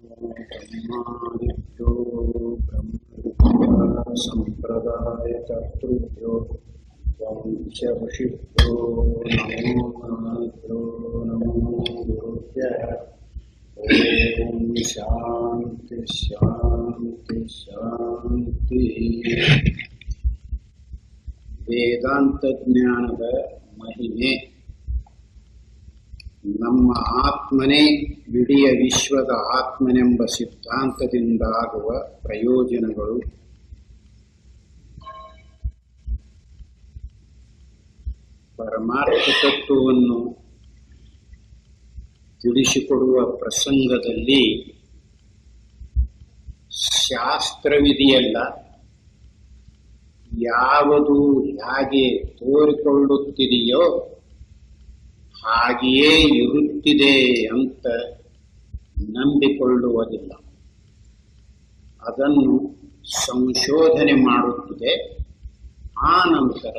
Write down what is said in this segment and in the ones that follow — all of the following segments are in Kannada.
ಬ್ರಹ್ಮಾದಿತ್ಯೋ ಬ್ರಹ್ಮವಿದ್ಯಾ ಸಂಪ್ರದಾಯಕರ್ತೃಭ್ಯೋ ವಂಶಋಷಿಭ್ಯೋ ನಮೋ ನಾಥ್ಯೋ ನಮೋ ಗುರುಭ್ಯಃ. ಓಂ ಶಾಂತಿ ಶಾಂತಿ ಶಾಂತಿ. ವೇದಾಂತ ಜ್ಞಾನದ ಮಹಿಮೆ. ನಮ್ಮ ಆತ್ಮನೇ ಇಡೀ ವಿಶ್ವದ ಆತ್ಮನೆಂಬ ಸಿದ್ಧಾಂತದಿಂದಾಗುವ ಪ್ರಯೋಜನಗಳು. ಪರಮಾರ್ಥ ತತ್ವವನ್ನು ತಿಳಿಸಿಕೊಡುವ ಪ್ರಸಂಗದಲ್ಲಿ ಶಾಸ್ತ್ರವಿದೆಯಲ್ಲ, ಯಾವುದು ಹೇಗೆ ತೋರಿಕೊಳ್ಳುತ್ತಿದೆಯೋ ಹಾಗೆಯೇ ಇರುತ್ತಿದೆ ಅಂತ ನಂಬಿಕೊಳ್ಳುವುದಿಲ್ಲ. ಅದನ್ನು ಸಂಶೋಧನೆ ಮಾಡುತ್ತಿದೆ. ಆ ನಂತರ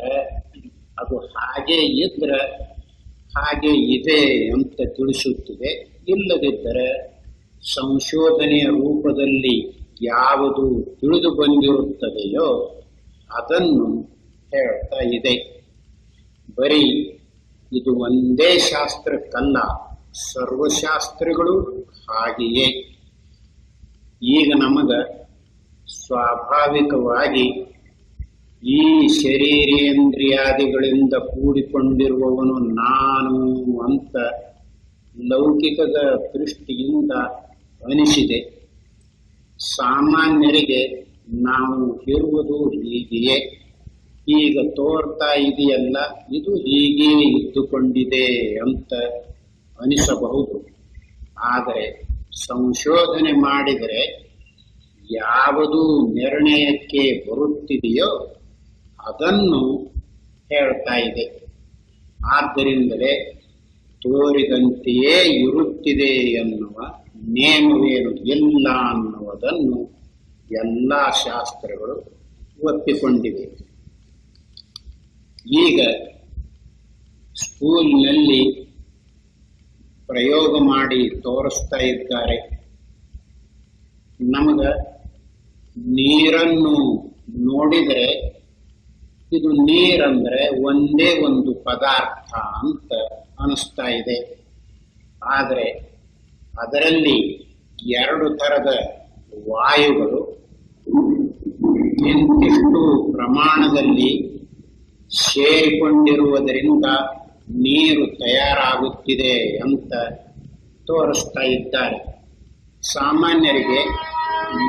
ಅದು ಹಾಗೆ ಇದ್ರೆ ಹಾಗೆ ಇದೆ ಅಂತ ತಿಳಿಸುತ್ತಿದೆ. ಇಲ್ಲದಿದ್ದರೆ ಸಂಶೋಧನೆಯ ರೂಪದಲ್ಲಿ ಯಾವುದು ತಿಳಿದು ಬಂದಿರುತ್ತದೆಯೋ ಅದನ್ನು ಹೇಳ್ತಾ ಇದೆ. ಬರೀ ಇದು ಒಂದೇ ಶಾಸ್ತ್ರಕ್ಕಲ್ಲ, ಸರ್ವಶಾಸ್ತ್ರಗಳು ಹಾಗೆಯೇ. ಈಗ ನಮಗ ಸ್ವಾಭಾವಿಕವಾಗಿ ಈ ಶರೀರೇಂದ್ರಿಯಾದಿಗಳಿಂದ ಕೂಡಿಕೊಂಡಿರುವವನು ನಾನು ಅಂತ ಲೌಕಿಕದ ದೃಷ್ಟಿಯಿಂದ ಅನಿಸಿದೆ. ಸಾಮಾನ್ಯರಿಗೆ ನಾವು ಇರುವುದು ಹೀಗೆಯೇ, ಈಗ ತೋರ್ತಾ ಇದೆಯಲ್ಲ ಇದು ಹೀಗೆ ಇದ್ದುಕೊಂಡಿದೆ ಅಂತ ಅನಿಸಬಹುದು. ಆದರೆ ಸಂಶೋಧನೆ ಮಾಡಿದರೆ ಯಾವುದು ನಿರ್ಣಯಕ್ಕೆ ಬರುತ್ತಿದೆಯೋ ಅದನ್ನು ಹೇಳ್ತಾ ಇದೆ. ಆದ್ದರಿಂದಲೇ ತೋರಿದಂತೆಯೇ ಇರುತ್ತಿದೆ ಎನ್ನುವ ನೇಮವೇನು ಇಲ್ಲ ಅನ್ನುವುದನ್ನು ಎಲ್ಲ ಶಾಸ್ತ್ರಗಳು ಒಪ್ಪಿಕೊಂಡಿವೆ. ಈಗ ಸ್ಕೂಲ್ನಲ್ಲಿ ಪ್ರಯೋಗ ಮಾಡಿ ತೋರಿಸ್ತಾ ಇದ್ದಾರೆ. ನಮಗ ನೀರನ್ನು ನೋಡಿದರೆ ಇದು ನೀರಂದ್ರೆ ಒಂದೇ ಒಂದು ಪದಾರ್ಥ ಅಂತ ಅನಿಸ್ತಾ ಇದೆ. ಆದರೆ ಅದರಲ್ಲಿ ಎರಡು ತರದ ವಾಯುಗಳು ಇಂತಿಷ್ಟು ಪ್ರಮಾಣದಲ್ಲಿ ಸೇರಿಕೊಂಡಿರುವುದರಿಂದ ನೀರು ತಯಾರಾಗುತ್ತಿದೆ ಅಂತ ತೋರಿಸ್ತಾ ಇದ್ದಾರೆ. ಸಾಮಾನ್ಯರಿಗೆ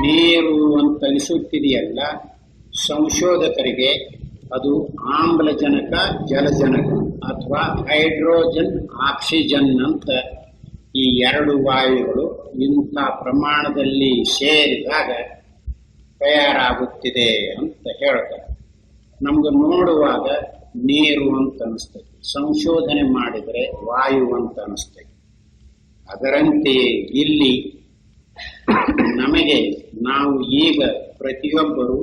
ನೀರು ಅಂತ ಅನಿಸುತ್ತಿದೆಯಲ್ಲ, ಸಂಶೋಧಕರಿಗೆ ಅದು ಆಮ್ಲಜನಕ ಜಲಜನಕ ಅಥವಾ ಹೈಡ್ರೋಜನ್ ಆಕ್ಸಿಜನ್ ಅಂತ ಈ ಎರಡು ವಾಯುಗಳು ಇಂಥ ಪ್ರಮಾಣದಲ್ಲಿ ಸೇರಿದಾಗ ತಯಾರಾಗುತ್ತಿದೆ ಅಂತ ಹೇಳ್ತಾರೆ. ನಮ್ಗೆ ನೋಡುವಾಗ ನೀರು ಅಂತ ಅನಿಸ್ತದೆ, ಸಂಶೋಧನೆ ಮಾಡಿದರೆ ವಾಯು ಅಂತ ಅನಿಸ್ತದೆ. ಅದರಂತೆಯೇ ಇಲ್ಲಿ ನಮಗೆ ನಾವು ಈಗ ಪ್ರತಿಯೊಬ್ಬರು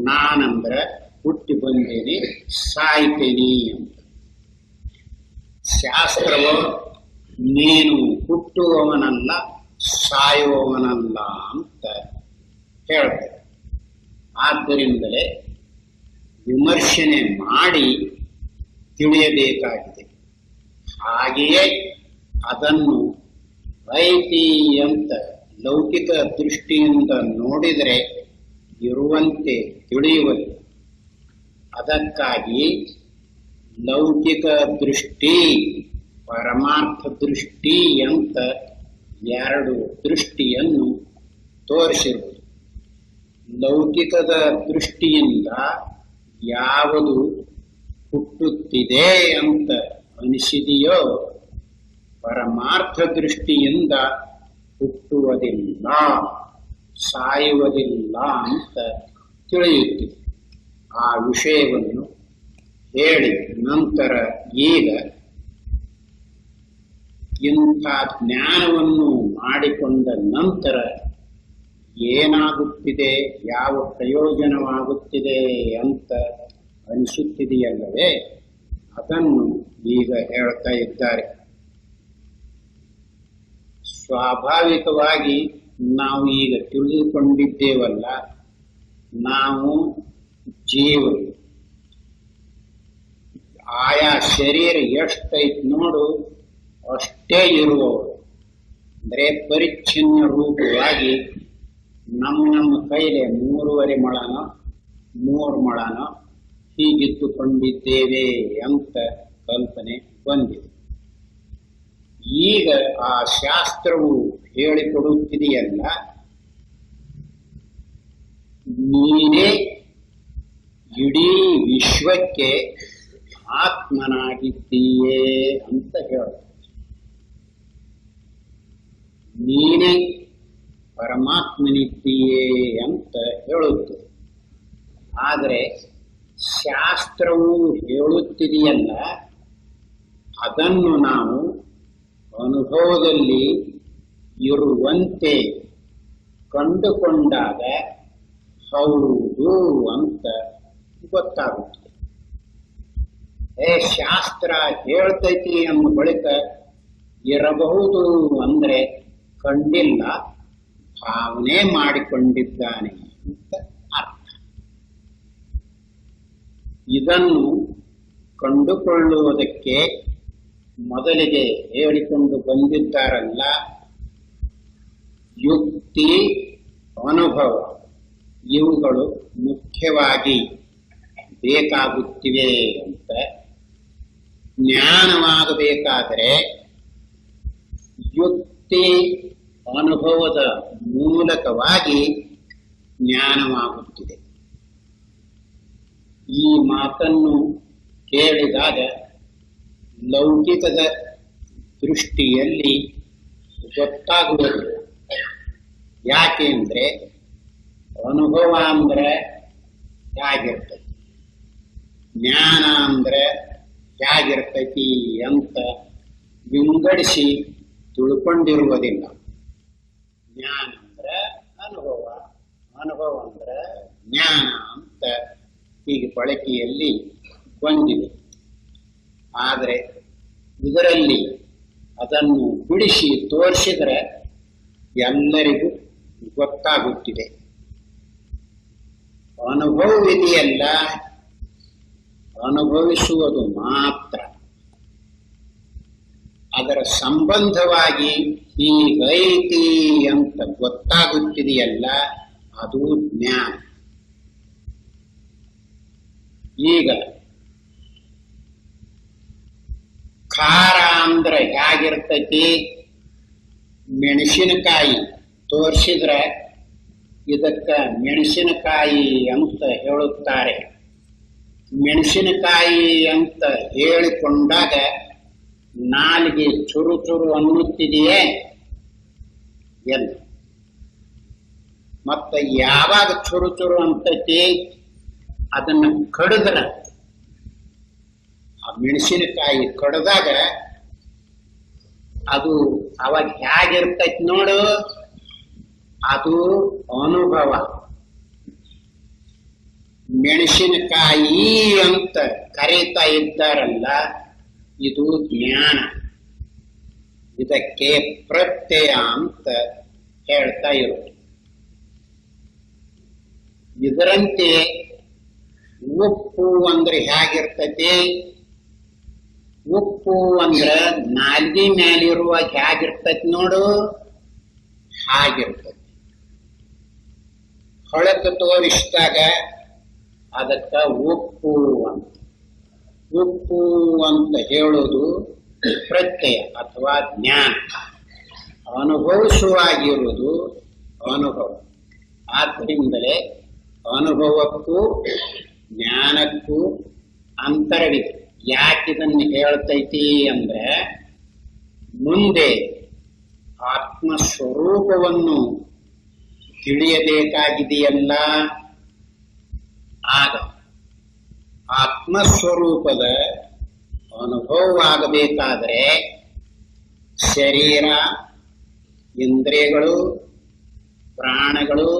ನಾನಂದ್ರೆ ಹುಟ್ಟಿ ಬಂದೇನೆ ಸಾಯ್ತೇನೆ ಅಂತ. ಶಾಸ್ತ್ರವು ನೀನು ಹುಟ್ಟುವವನಲ್ಲ ಸಾಯುವವನಲ್ಲ ಅಂತ ಹೇಳ್ತಾರೆ. ಆದ್ದರಿಂದಲೇ ವಿಮರ್ಶನೆ ಮಾಡಿ ತಿಳಿಯಬೇಕಾಗಿದೆ. ಹಾಗೆಯೇ ಅದನ್ನು ಐತಿ ಅಂತ ಲೌಕಿಕ ದೃಷ್ಟಿಯಿಂದ ನೋಡಿದರೆ ಇರುವಂತೆ ತಿಳಿಯುವುದು. ಅದಕ್ಕಾಗಿ ಲೌಕಿಕ ದೃಷ್ಟಿ, ಪರಮಾರ್ಥ ದೃಷ್ಟಿ ಅಂತ ಎರಡು ದೃಷ್ಟಿಯನ್ನು ತೋರಿಸಿರುವುದು. ಲೌಕಿಕದ ದೃಷ್ಟಿಯಿಂದ ಯಾವುದು ಹುಟ್ಟುತ್ತಿದೆ ಅಂತ ಅನಿಸಿದೆಯೋ ಪರಮಾರ್ಥ ದೃಷ್ಟಿಯಿಂದ ಹುಟ್ಟುವುದಿಲ್ಲ, ಸಾಯುವುದಿಲ್ಲ ಅಂತ ತಿಳಿಯುತ್ತಿದೆ. ಆ ವಿಷಯವನ್ನು ಹೇಳಿ ನಂತರ ಈಗ ಇಂಥ ಜ್ಞಾನವನ್ನು ಮಾಡಿಕೊಂಡ ನಂತರ ಏನಾಗುತ್ತಿದೆ, ಯಾವ ಪ್ರಯೋಜನವಾಗುತ್ತಿದೆ ಅಂತ ಅನಿಸುತ್ತಿದೆಯಲ್ಲವೇ, ಅದನ್ನು ಈಗ ಹೇಳ್ತಾ ಇದ್ದಾರೆ. ಸ್ವಾಭಾವಿಕವಾಗಿ ನಾವು ಈಗ ತಿಳಿದುಕೊಂಡಿದ್ದೇವಲ್ಲ, ನಾವು ಜೀವರು. ಆಯಾ ಶರೀರ ಎಷ್ಟೈತ್ ನೋಡು ಅಷ್ಟೇ ಇರುವವರು. ಅಂದರೆ ಪರಿಚ್ಛಿನ್ನ ರೂಪವಾಗಿ ನಮ್ಮ ಕೈಲಿ 3.5 ಮೊಳನೋ 3 ಮೊಳನೋ ಹೀಗಿದ್ದುಕೊಂಡಿದ್ದೇವೆ ಅಂತ ಕಲ್ಪನೆ ಬಂದಿದೆ. ಈಗ ಆ ಶಾಸ್ತ್ರವು ಹೇಳಿಕೊಡುತ್ತಿದೆಯಲ್ಲ, ನೀನೇ ಇಡೀ ವಿಶ್ವಕ್ಕೆ ಆತ್ಮನಾಗಿದ್ದೀಯೇ ಅಂತ ಹೇಳುತ್ತೆ. ನೀನೇ ಪರಮಾತ್ಮನಿದ್ದೀಯೇ ಅಂತ ಹೇಳುತ್ತದೆ. ಆದರೆ ಶಾಸ್ತ್ರವು ಹೇಳುತ್ತಿದೆಯಲ್ಲ, ಅದನ್ನು ನಾವು ಅನುಭವದಲ್ಲಿ ಇರುವಂತೆ ಕಂಡುಕೊಂಡಾಗ ಹೌದು ಅಂತ ಗೊತ್ತಾಗುತ್ತದೆ. ಶಾಸ್ತ್ರ ಹೇಳ್ತೈತಿ ಅಂದ ಬಳಿಕ ಇರಬಹುದು ಅಂದ್ರೆ ಕಂಡಿಲ್ಲ, ಭಾವನೆ ಮಾಡಿಕೊಂಡಿದ್ದಾನೆ ಅಂತ ಅರ್ಥ. ಇದನ್ನು ಕಂಡುಕೊಳ್ಳುವುದಕ್ಕೆ ಮೊದಲಿಗೆ ಹೇಳಿಕೊಂಡು ಬಂದಿದ್ದಾರಲ್ಲ, ಯುಕ್ತಿ, ಅನುಭವ ಇವುಗಳು ಮುಖ್ಯವಾಗಿ ಬೇಕಾಗುತ್ತಿವೆ ಅಂತ. ಜ್ಞಾನವಾಗಬೇಕಾದರೆ ಯುಕ್ತಿ ಅನುಭವದ ಮೂಲಕವಾಗಿ ಜ್ಞಾನವಾಗುತ್ತಿದೆ. ಈ ಮಾತನ್ನು ಕೇಳಿದಾಗ ಲೌಕಿಕದ ದೃಷ್ಟಿಯಲ್ಲಿ ಗೊತ್ತಾಗುವುದು. ಯಾಕೆಂದ್ರೆ ಅನುಭವ ಅಂದ್ರೆ ಹೇಗಿರ್ತೈತಿ, ಜ್ಞಾನ ಅಂದ್ರೆ ಹೇಗಿರ್ತೈತಿ ಅಂತ ವಿಂಗಡಿಸಿ ತಿಳ್ಕೊಂಡಿರುವುದಿಲ್ಲ. ಜ್ಞಾನ ಅಂದ್ರೆ ಅನುಭವ, ಅನುಭವ ಅಂದ್ರೆ ಜ್ಞಾನ ಅಂತ ಹೀಗೆ ಬಳಕೆಯಲ್ಲಿ ಬಂದಿದೆ. ಆದರೆ ಇದರಲ್ಲಿ ಅದನ್ನು ಬಿಡಿಸಿ ತೋರಿಸಿದರೆ ಎಲ್ಲರಿಗೂ ಗೊತ್ತಾಗುತ್ತಿದೆ. ಅನುಭವವಿದೆಯಲ್ಲ, ಅನುಭವಿಸುವುದು ಮಾತ್ರ. ಅದರ ಸಂಬಂಧವಾಗಿ ಹೀಗೈತಿ ಅಂತ ಗೊತ್ತಾಗುತ್ತಿದೆಯಲ್ಲ, ಅದು ಜ್ಞಾನ. ಈಗ ಖಾರ ಅಂದ್ರೆ ಹೇಗಿರ್ತೈತಿ, ಮೆಣಸಿನಕಾಯಿ ತೋರಿಸಿದ್ರೆ ಇದಕ್ಕ ಮೆಣಸಿನಕಾಯಿ ಅಂತ ಹೇಳುತ್ತಾರೆ. ಮೆಣಸಿನಕಾಯಿ ಅಂತ ಹೇಳಿಕೊಂಡಾಗ ನಾಲಿಗೆ ಚುರು ಚುರು ಅನ್ನುತ್ತಿದೆಯೇ ಎಂದು. ಮತ್ತೆ ಯಾವಾಗ ಚುರು ಚುರು ಅಂತೈತಿ, ಅದನ್ನ ಕಡಿದ್ರ, ಆ ಮೆಣಸಿನಕಾಯಿ ಕಡ್ದಾಗ ಅದು ಅವಾಗ ಹೇಗಿರ್ತೈತಿ ನೋಡು, ಅದು ಅನುಭವ. ಮೆಣಸಿನಕಾಯಿ ಅಂತ ಕರೀತಾ ಇದ್ದಾರಲ್ಲ, ಇದು ಜ್ಞಾನ. ಇದಕ್ಕೆ ಪ್ರತ್ಯಯ ಅಂತ ಹೇಳ್ತಾ ಇರೋದು. ಇದರಂತೆ ಉಪ್ಪು ಅಂದ್ರೆ ಹೇಗಿರ್ತೈತಿ, ಉಪ್ಪು ಅಂದ್ರ ನಾಲ್ಗಿ ಮೇಲಿರುವ ಹೇಗಿರ್ತೈತಿ ನೋಡು, ಹಾಗಿರ್ತೈತಿ. ಹೊಳಕು ತೋರಿಸಿದಾಗ ಅದಕ್ಕ ಉಪ್ಪು ಅಂತ. ಉಪ್ಪು ಅಂತ ಹೇಳೋದು ಪ್ರತ್ಯಯ ಅಥವಾ ಜ್ಞಾನ. ಅನುಭವಿಸುವಾಗಿರುವುದು ಅನುಭವ. ಆದ್ದರಿಂದಲೇ ಅನುಭವಕ್ಕೂ ಜ್ಞಾನಕ್ಕೂ ಅಂತರವಿದೆ. ಯಾಕಿದನ್ನು ಹೇಳ್ತೈತಿ ಅಂದ್ರೆ, ಮುಂದೆ ಆತ್ಮಸ್ವರೂಪವನ್ನು ತಿಳಿಯಬೇಕಾಗಿದೆಯಲ್ಲ, ಆಗ ಆತ್ಮಸ್ವರೂಪದ ಅನುಭವವಾಗಬೇಕಾದರೆ ಶರೀರ, ಇಂದ್ರಿಯಗಳು, ಪ್ರಾಣಗಳು,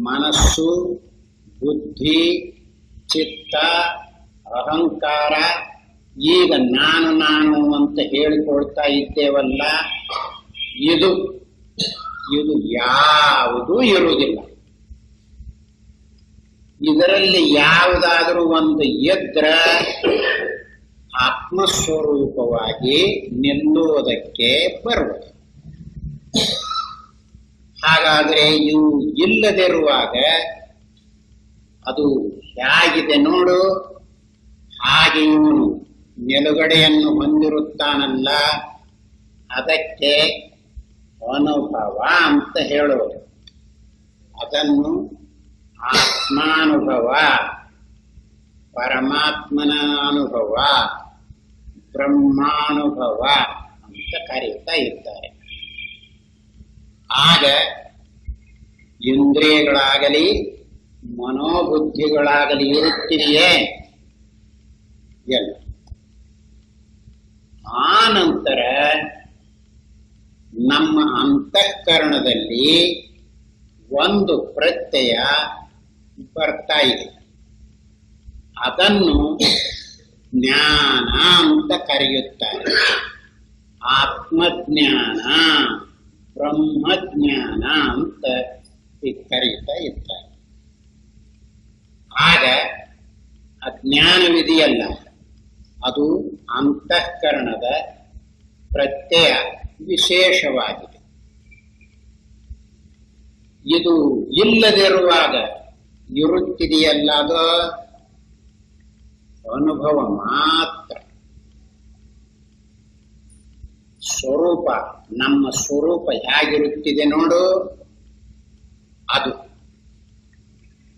ಮನಸ್ಸು, ಬುದ್ಧಿ, ಚಿತ್ತ, ಅಹಂಕಾರ, ಈಗ ನಾನು ಅಂತ ಹೇಳಿಕೊಳ್ತಾ ಇದ್ದೇವಲ್ಲ, ಇದು ಇದು ಯಾವುದೂ ಇರುವುದಿಲ್ಲ. ಇದರಲ್ಲಿ ಯಾವುದಾದರೂ ಒಂದು ಎದ್ರ ಆತ್ಮಸ್ವರೂಪವಾಗಿ ನಿಲ್ಲುವುದಕ್ಕೆ ಬರುವುದು. ಹಾಗಾದರೆ ಇವು ಇಲ್ಲದಿರುವಾಗ ಅದು ಹೇಗಿದೆ ನೋಡು, ಹಾಗೆ ಇವನು ನಿಲುಗಡೆಯನ್ನು ಹೊಂದಿರುತ್ತಾನಲ್ಲ, ಅದಕ್ಕೆ ಅನುಭವ ಅಂತ ಹೇಳೋದು. ಅದನ್ನು ಆತ್ಮಾನುಭವ, ಪರಮಾತ್ಮನ ಅನುಭವ, ಬ್ರಹ್ಮಾನುಭವ ಅಂತ ಕರೀತಾ ಇದ್ದಾರೆ. ಆಗ ಇಂದ್ರಿಯಗಳಾಗಲಿ ಮನೋಬುದ್ಧಿಗಳಾಗಲಿ ಇರುತ್ತಿದೆಯೇ? ಎಲ್ಲ. ಆ ನಂತರ ನಮ್ಮ ಅಂತಃಕರಣದಲ್ಲಿ ಒಂದು ಪ್ರತ್ಯಯ ಬರ್ತಾ ಇದೆ. ಅದನ್ನು ಜ್ಞಾನ ಅಂತ ಕರೆಯುತ್ತಾರೆ. ಆತ್ಮಜ್ಞಾನ, ಬ್ರಹ್ಮಜ್ಞಾನ ಅಂತ ಕರೀತಾ ಇದ್ದಾರೆ. ಆಗ ಅಜ್ಞಾನವಿದೆಯಲ್ಲ, ಅದು ಅಂತಃಕರಣದ ಪ್ರತ್ಯಯ ವಿಶೇಷವಾಗಿದೆ. ಇದು ಇಲ್ಲದಿರುವಾಗ ಇರುತ್ತಿದೆಯಲ್ಲ, ಅದು ಅನುಭವ ಮಾತ್ರ. ಸ್ವರೂಪ, ನಮ್ಮ ಸ್ವರೂಪ ಹೇಗಿರುತ್ತಿದೆ ನೋಡು, ಅದು.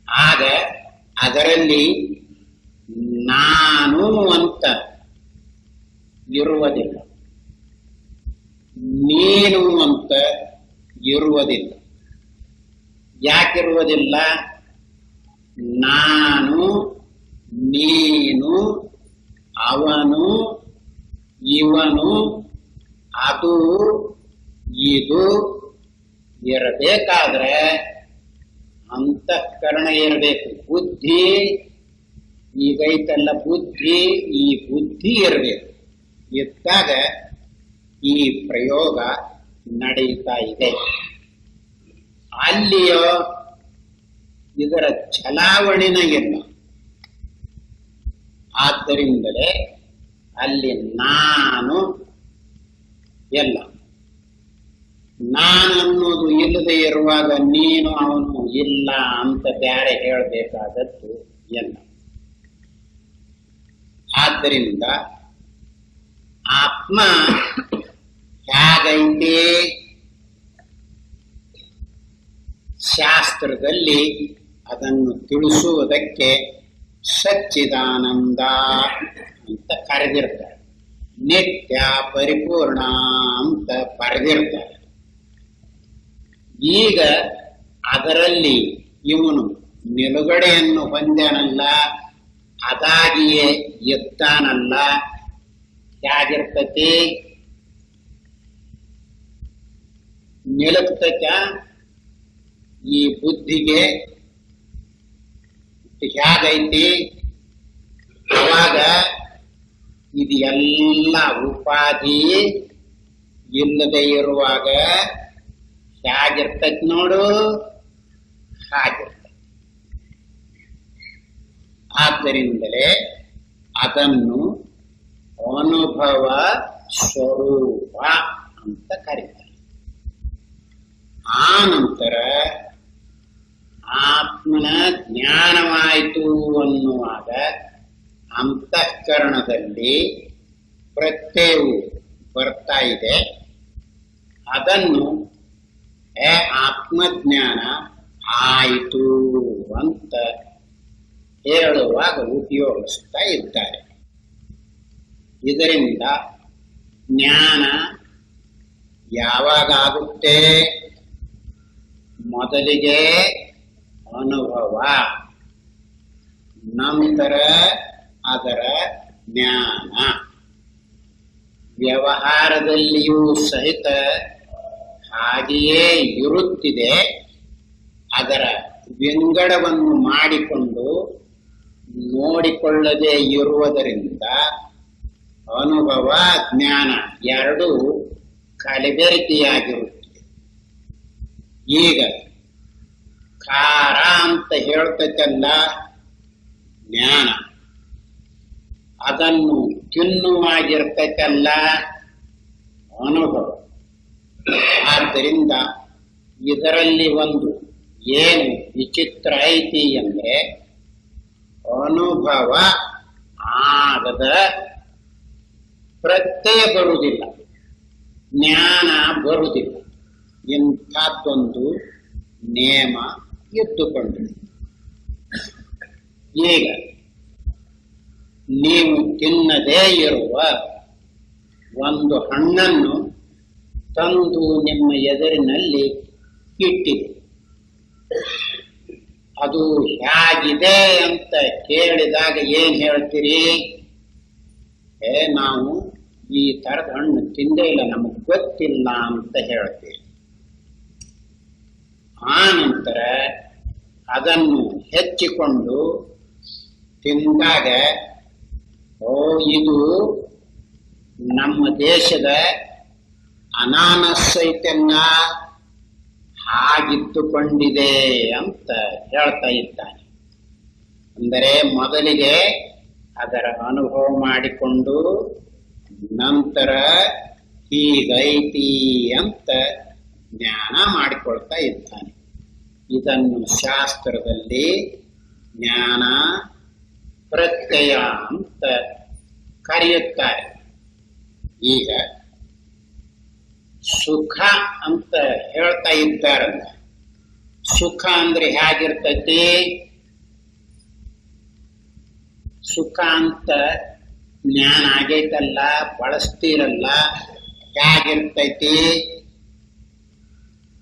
ಆಗ ಅದರಲ್ಲಿ ನಾನು ಅಂತ ಇರುವುದಿಲ್ಲ, ನೀನು ಅಂತ ಇರುವುದಿಲ್ಲ. ಯಾಕಿರುವುದಿಲ್ಲ? ನಾನು, ನೀನು, ಅವನು, ಇವನು, ಅದು, ಇದು ಇರಬೇಕಾದ್ರೆ ಅಂತಃಕರಣ ಇರಬೇಕು. ಬುದ್ಧಿ ಈಗೈತಲ್ಲ ಬುದ್ಧಿ, ಈ ಬುದ್ಧಿ ಇರಬೇಕು. ಇದ್ದಾಗ ಈ ಪ್ರಯೋಗ ನಡೀತಾ ಇದೆ. ಅಲ್ಲಿಯೋ ಇದರ ಚಲಾವಣೆನ ಇಲ್ಲ. ಆದ್ದರಿಂದಲೇ ಅಲ್ಲಿ ನಾನು ಎಲ್ಲ. ನಾನನ್ನೋದು ಇಲ್ಲದೆ ಇರುವಾಗ ನೀನು ಅವನು ಇಲ್ಲ ಅಂತ ಬ್ಯಾರೆ ಹೇಳಬೇಕಾದದ್ದು ಎಲ್ಲ. ಆದ್ದರಿಂದ ಆತ್ಮ ಹೇಗೈತೆ? ಶಾಸ್ತ್ರದಲ್ಲಿ ಅದನ್ನು ತಿಳಿಸುವುದಕ್ಕೆ ಸಚ್ಚಿದಾನಂದ ಅಂತ ಕರೆದಿರ್ತಾರೆ, ನಿತ್ಯ ಪರಿಪೂರ್ಣ ಅಂತ ಬರೆದಿರ್ತಾರೆ. ಈಗ ಅದರಲ್ಲಿ ಇವನು ನಿಲುಗಡೆಯನ್ನು ಹೊಂದ್ಯಾನಲ್ಲ, ಅದಾಗಿಯೇ ಎತ್ತಾನಲ್ಲ, ಹೇಗಿರ್ತತಿ? ನಿಲುಕ್ತಕ ಈ ಬುದ್ಧಿಗೆ ಹೇಗೈತಿ? ಅವಾಗ ಇದು ಎಲ್ಲ ಉಪಾಧಿ ಇಲ್ಲದೆ ಇರುವಾಗ ಹೇಗಿರ್ತೈತಿ ನೋಡು, ಹಾಗಿರ್ತೈತಿ. ಆದ್ದರಿಂದಲೇ ಅದನ್ನು ಅನುಭವ ಸ್ವರೂಪ ಅಂತ ಕರೀತಾರೆ. ಆ ನಂತರ ಆತ್ಮನ ಜ್ಞಾನವಾಯಿತು ಅನ್ನುವಾಗ ಅಂತಃಕರಣದಲ್ಲಿ ಪ್ರತ್ಯಯವು ಬರ್ತಾ ಇದೆ. ಅದನ್ನು ಆತ್ಮಜ್ಞಾನ ಆಯಿತು ಅಂತ ಹೇಳುವಾಗ ಉಪಯೋಗಿಸ್ತಾ ಇದ್ದಾರೆ. ಇದರಿಂದ ಜ್ಞಾನ ಯಾವಾಗ ಆಗುತ್ತೆ? ಮೊದಲಿಗೆ ಅನುಭವ, ನಂತರ ಅದರ ಜ್ಞಾನ. ವ್ಯವಹಾರದಲ್ಲಿಯೂ ಸಹಿತ ಹಾಗೆಯೇ ಇರುತ್ತಿದೆ. ಅದರ ವಿಂಗಡವನ್ನು ಮಾಡಿಕೊಂಡು ನೋಡಿಕೊಳ್ಳದೆ ಇರುವುದರಿಂದ ಅನುಭವ ಜ್ಞಾನ ಎರಡೂ ಕಲಬೆರಕೆಯಾಗಿರುತ್ತದೆ. ಈಗ ಖಾರ ಅಂತ ಹೇಳ್ತಕ್ಕಲ್ಲ ಜ್ಞಾನ, ಅದನ್ನು ತಿನ್ನುವಾಗಿರ್ತಕ್ಕಲ್ಲ ಅನುಭವ. ಆದ್ದರಿಂದ ಇದರಲ್ಲಿ ಒಂದು ಏನು ವಿಚಿತ್ರ ಐತಿ ಅಂದ್ರೆ ಅನುಭವ ಆಗದ ಪ್ರತ್ಯಯ ಬರುವುದಿಲ್ಲ, ಜ್ಞಾನ ಬರುವುದಿಲ್ಲ. ಇಂಥದ್ದೊಂದು ನೇಮ ಇದ್ದುಕೊಂಡಿದೆ. ಈಗ ನೀವು ತಿನ್ನದೇ ಇರುವ ಒಂದು ಹಣ್ಣನ್ನು ತಂದು ನಿಮ್ಮ ಎದುರಿನಲ್ಲಿ ಇಟ್ಟಿದೆ. ಅದು ಹೇಗಿದೆ ಅಂತ ಕೇಳಿದಾಗ ಏನ್ ಹೇಳ್ತೀರಿ? ನಾವು ಈ ತರದ ಹಣ್ಣು ತಿಂದೇ ಇಲ್ಲ, ನಮಗ್ ಗೊತ್ತಿಲ್ಲ ಅಂತ ಹೇಳ್ತೀರಿ. ಆ ನಂತರ ಅದನ್ನು ಹೆಚ್ಚಿಕೊಂಡು ತಿಂದಾಗ ಇದು ನಮ್ಮ ದೇಶದ ಅನಾನಸ್ ಐತೆಲ್ಲ ಹಾಗಿದ್ದುಕೊಂಡಿದೆ ಅಂತ ಹೇಳ್ತಾ ಇದ್ದಾನೆ. ಅಂದರೆ ಮೊದಲಿಗೆ ಅದರ ಅನುಭವ ಮಾಡಿಕೊಂಡು ನಂತರ ಹೀಗೈತಿ ಅಂತ ಜ್ಞಾನ ಮಾಡಿಕೊಳ್ತಾ ಇದ್ದಾನೆ. ಇದನ್ನು ಶಾಸ್ತ್ರದಲ್ಲಿ ಜ್ಞಾನ ಪ್ರತ್ಯಯ ಅಂತ ಕರೆಯುತ್ತಾರೆ. ಈಗ ಸುಖ ಅಂತ ಹೇಳ್ತಾ ಇದ್ದಾರಲ್ಲ, ಸುಖ ಅಂದ್ರೆ ಹೇಗಿರ್ತೈತಿ? ಸುಖ ಅಂತ ಜ್ಞಾನ ಆಗೈತಲ್ಲ, ಬಳಸ್ತೀರಲ್ಲ, ಹೇಗಿರ್ತೈತಿ?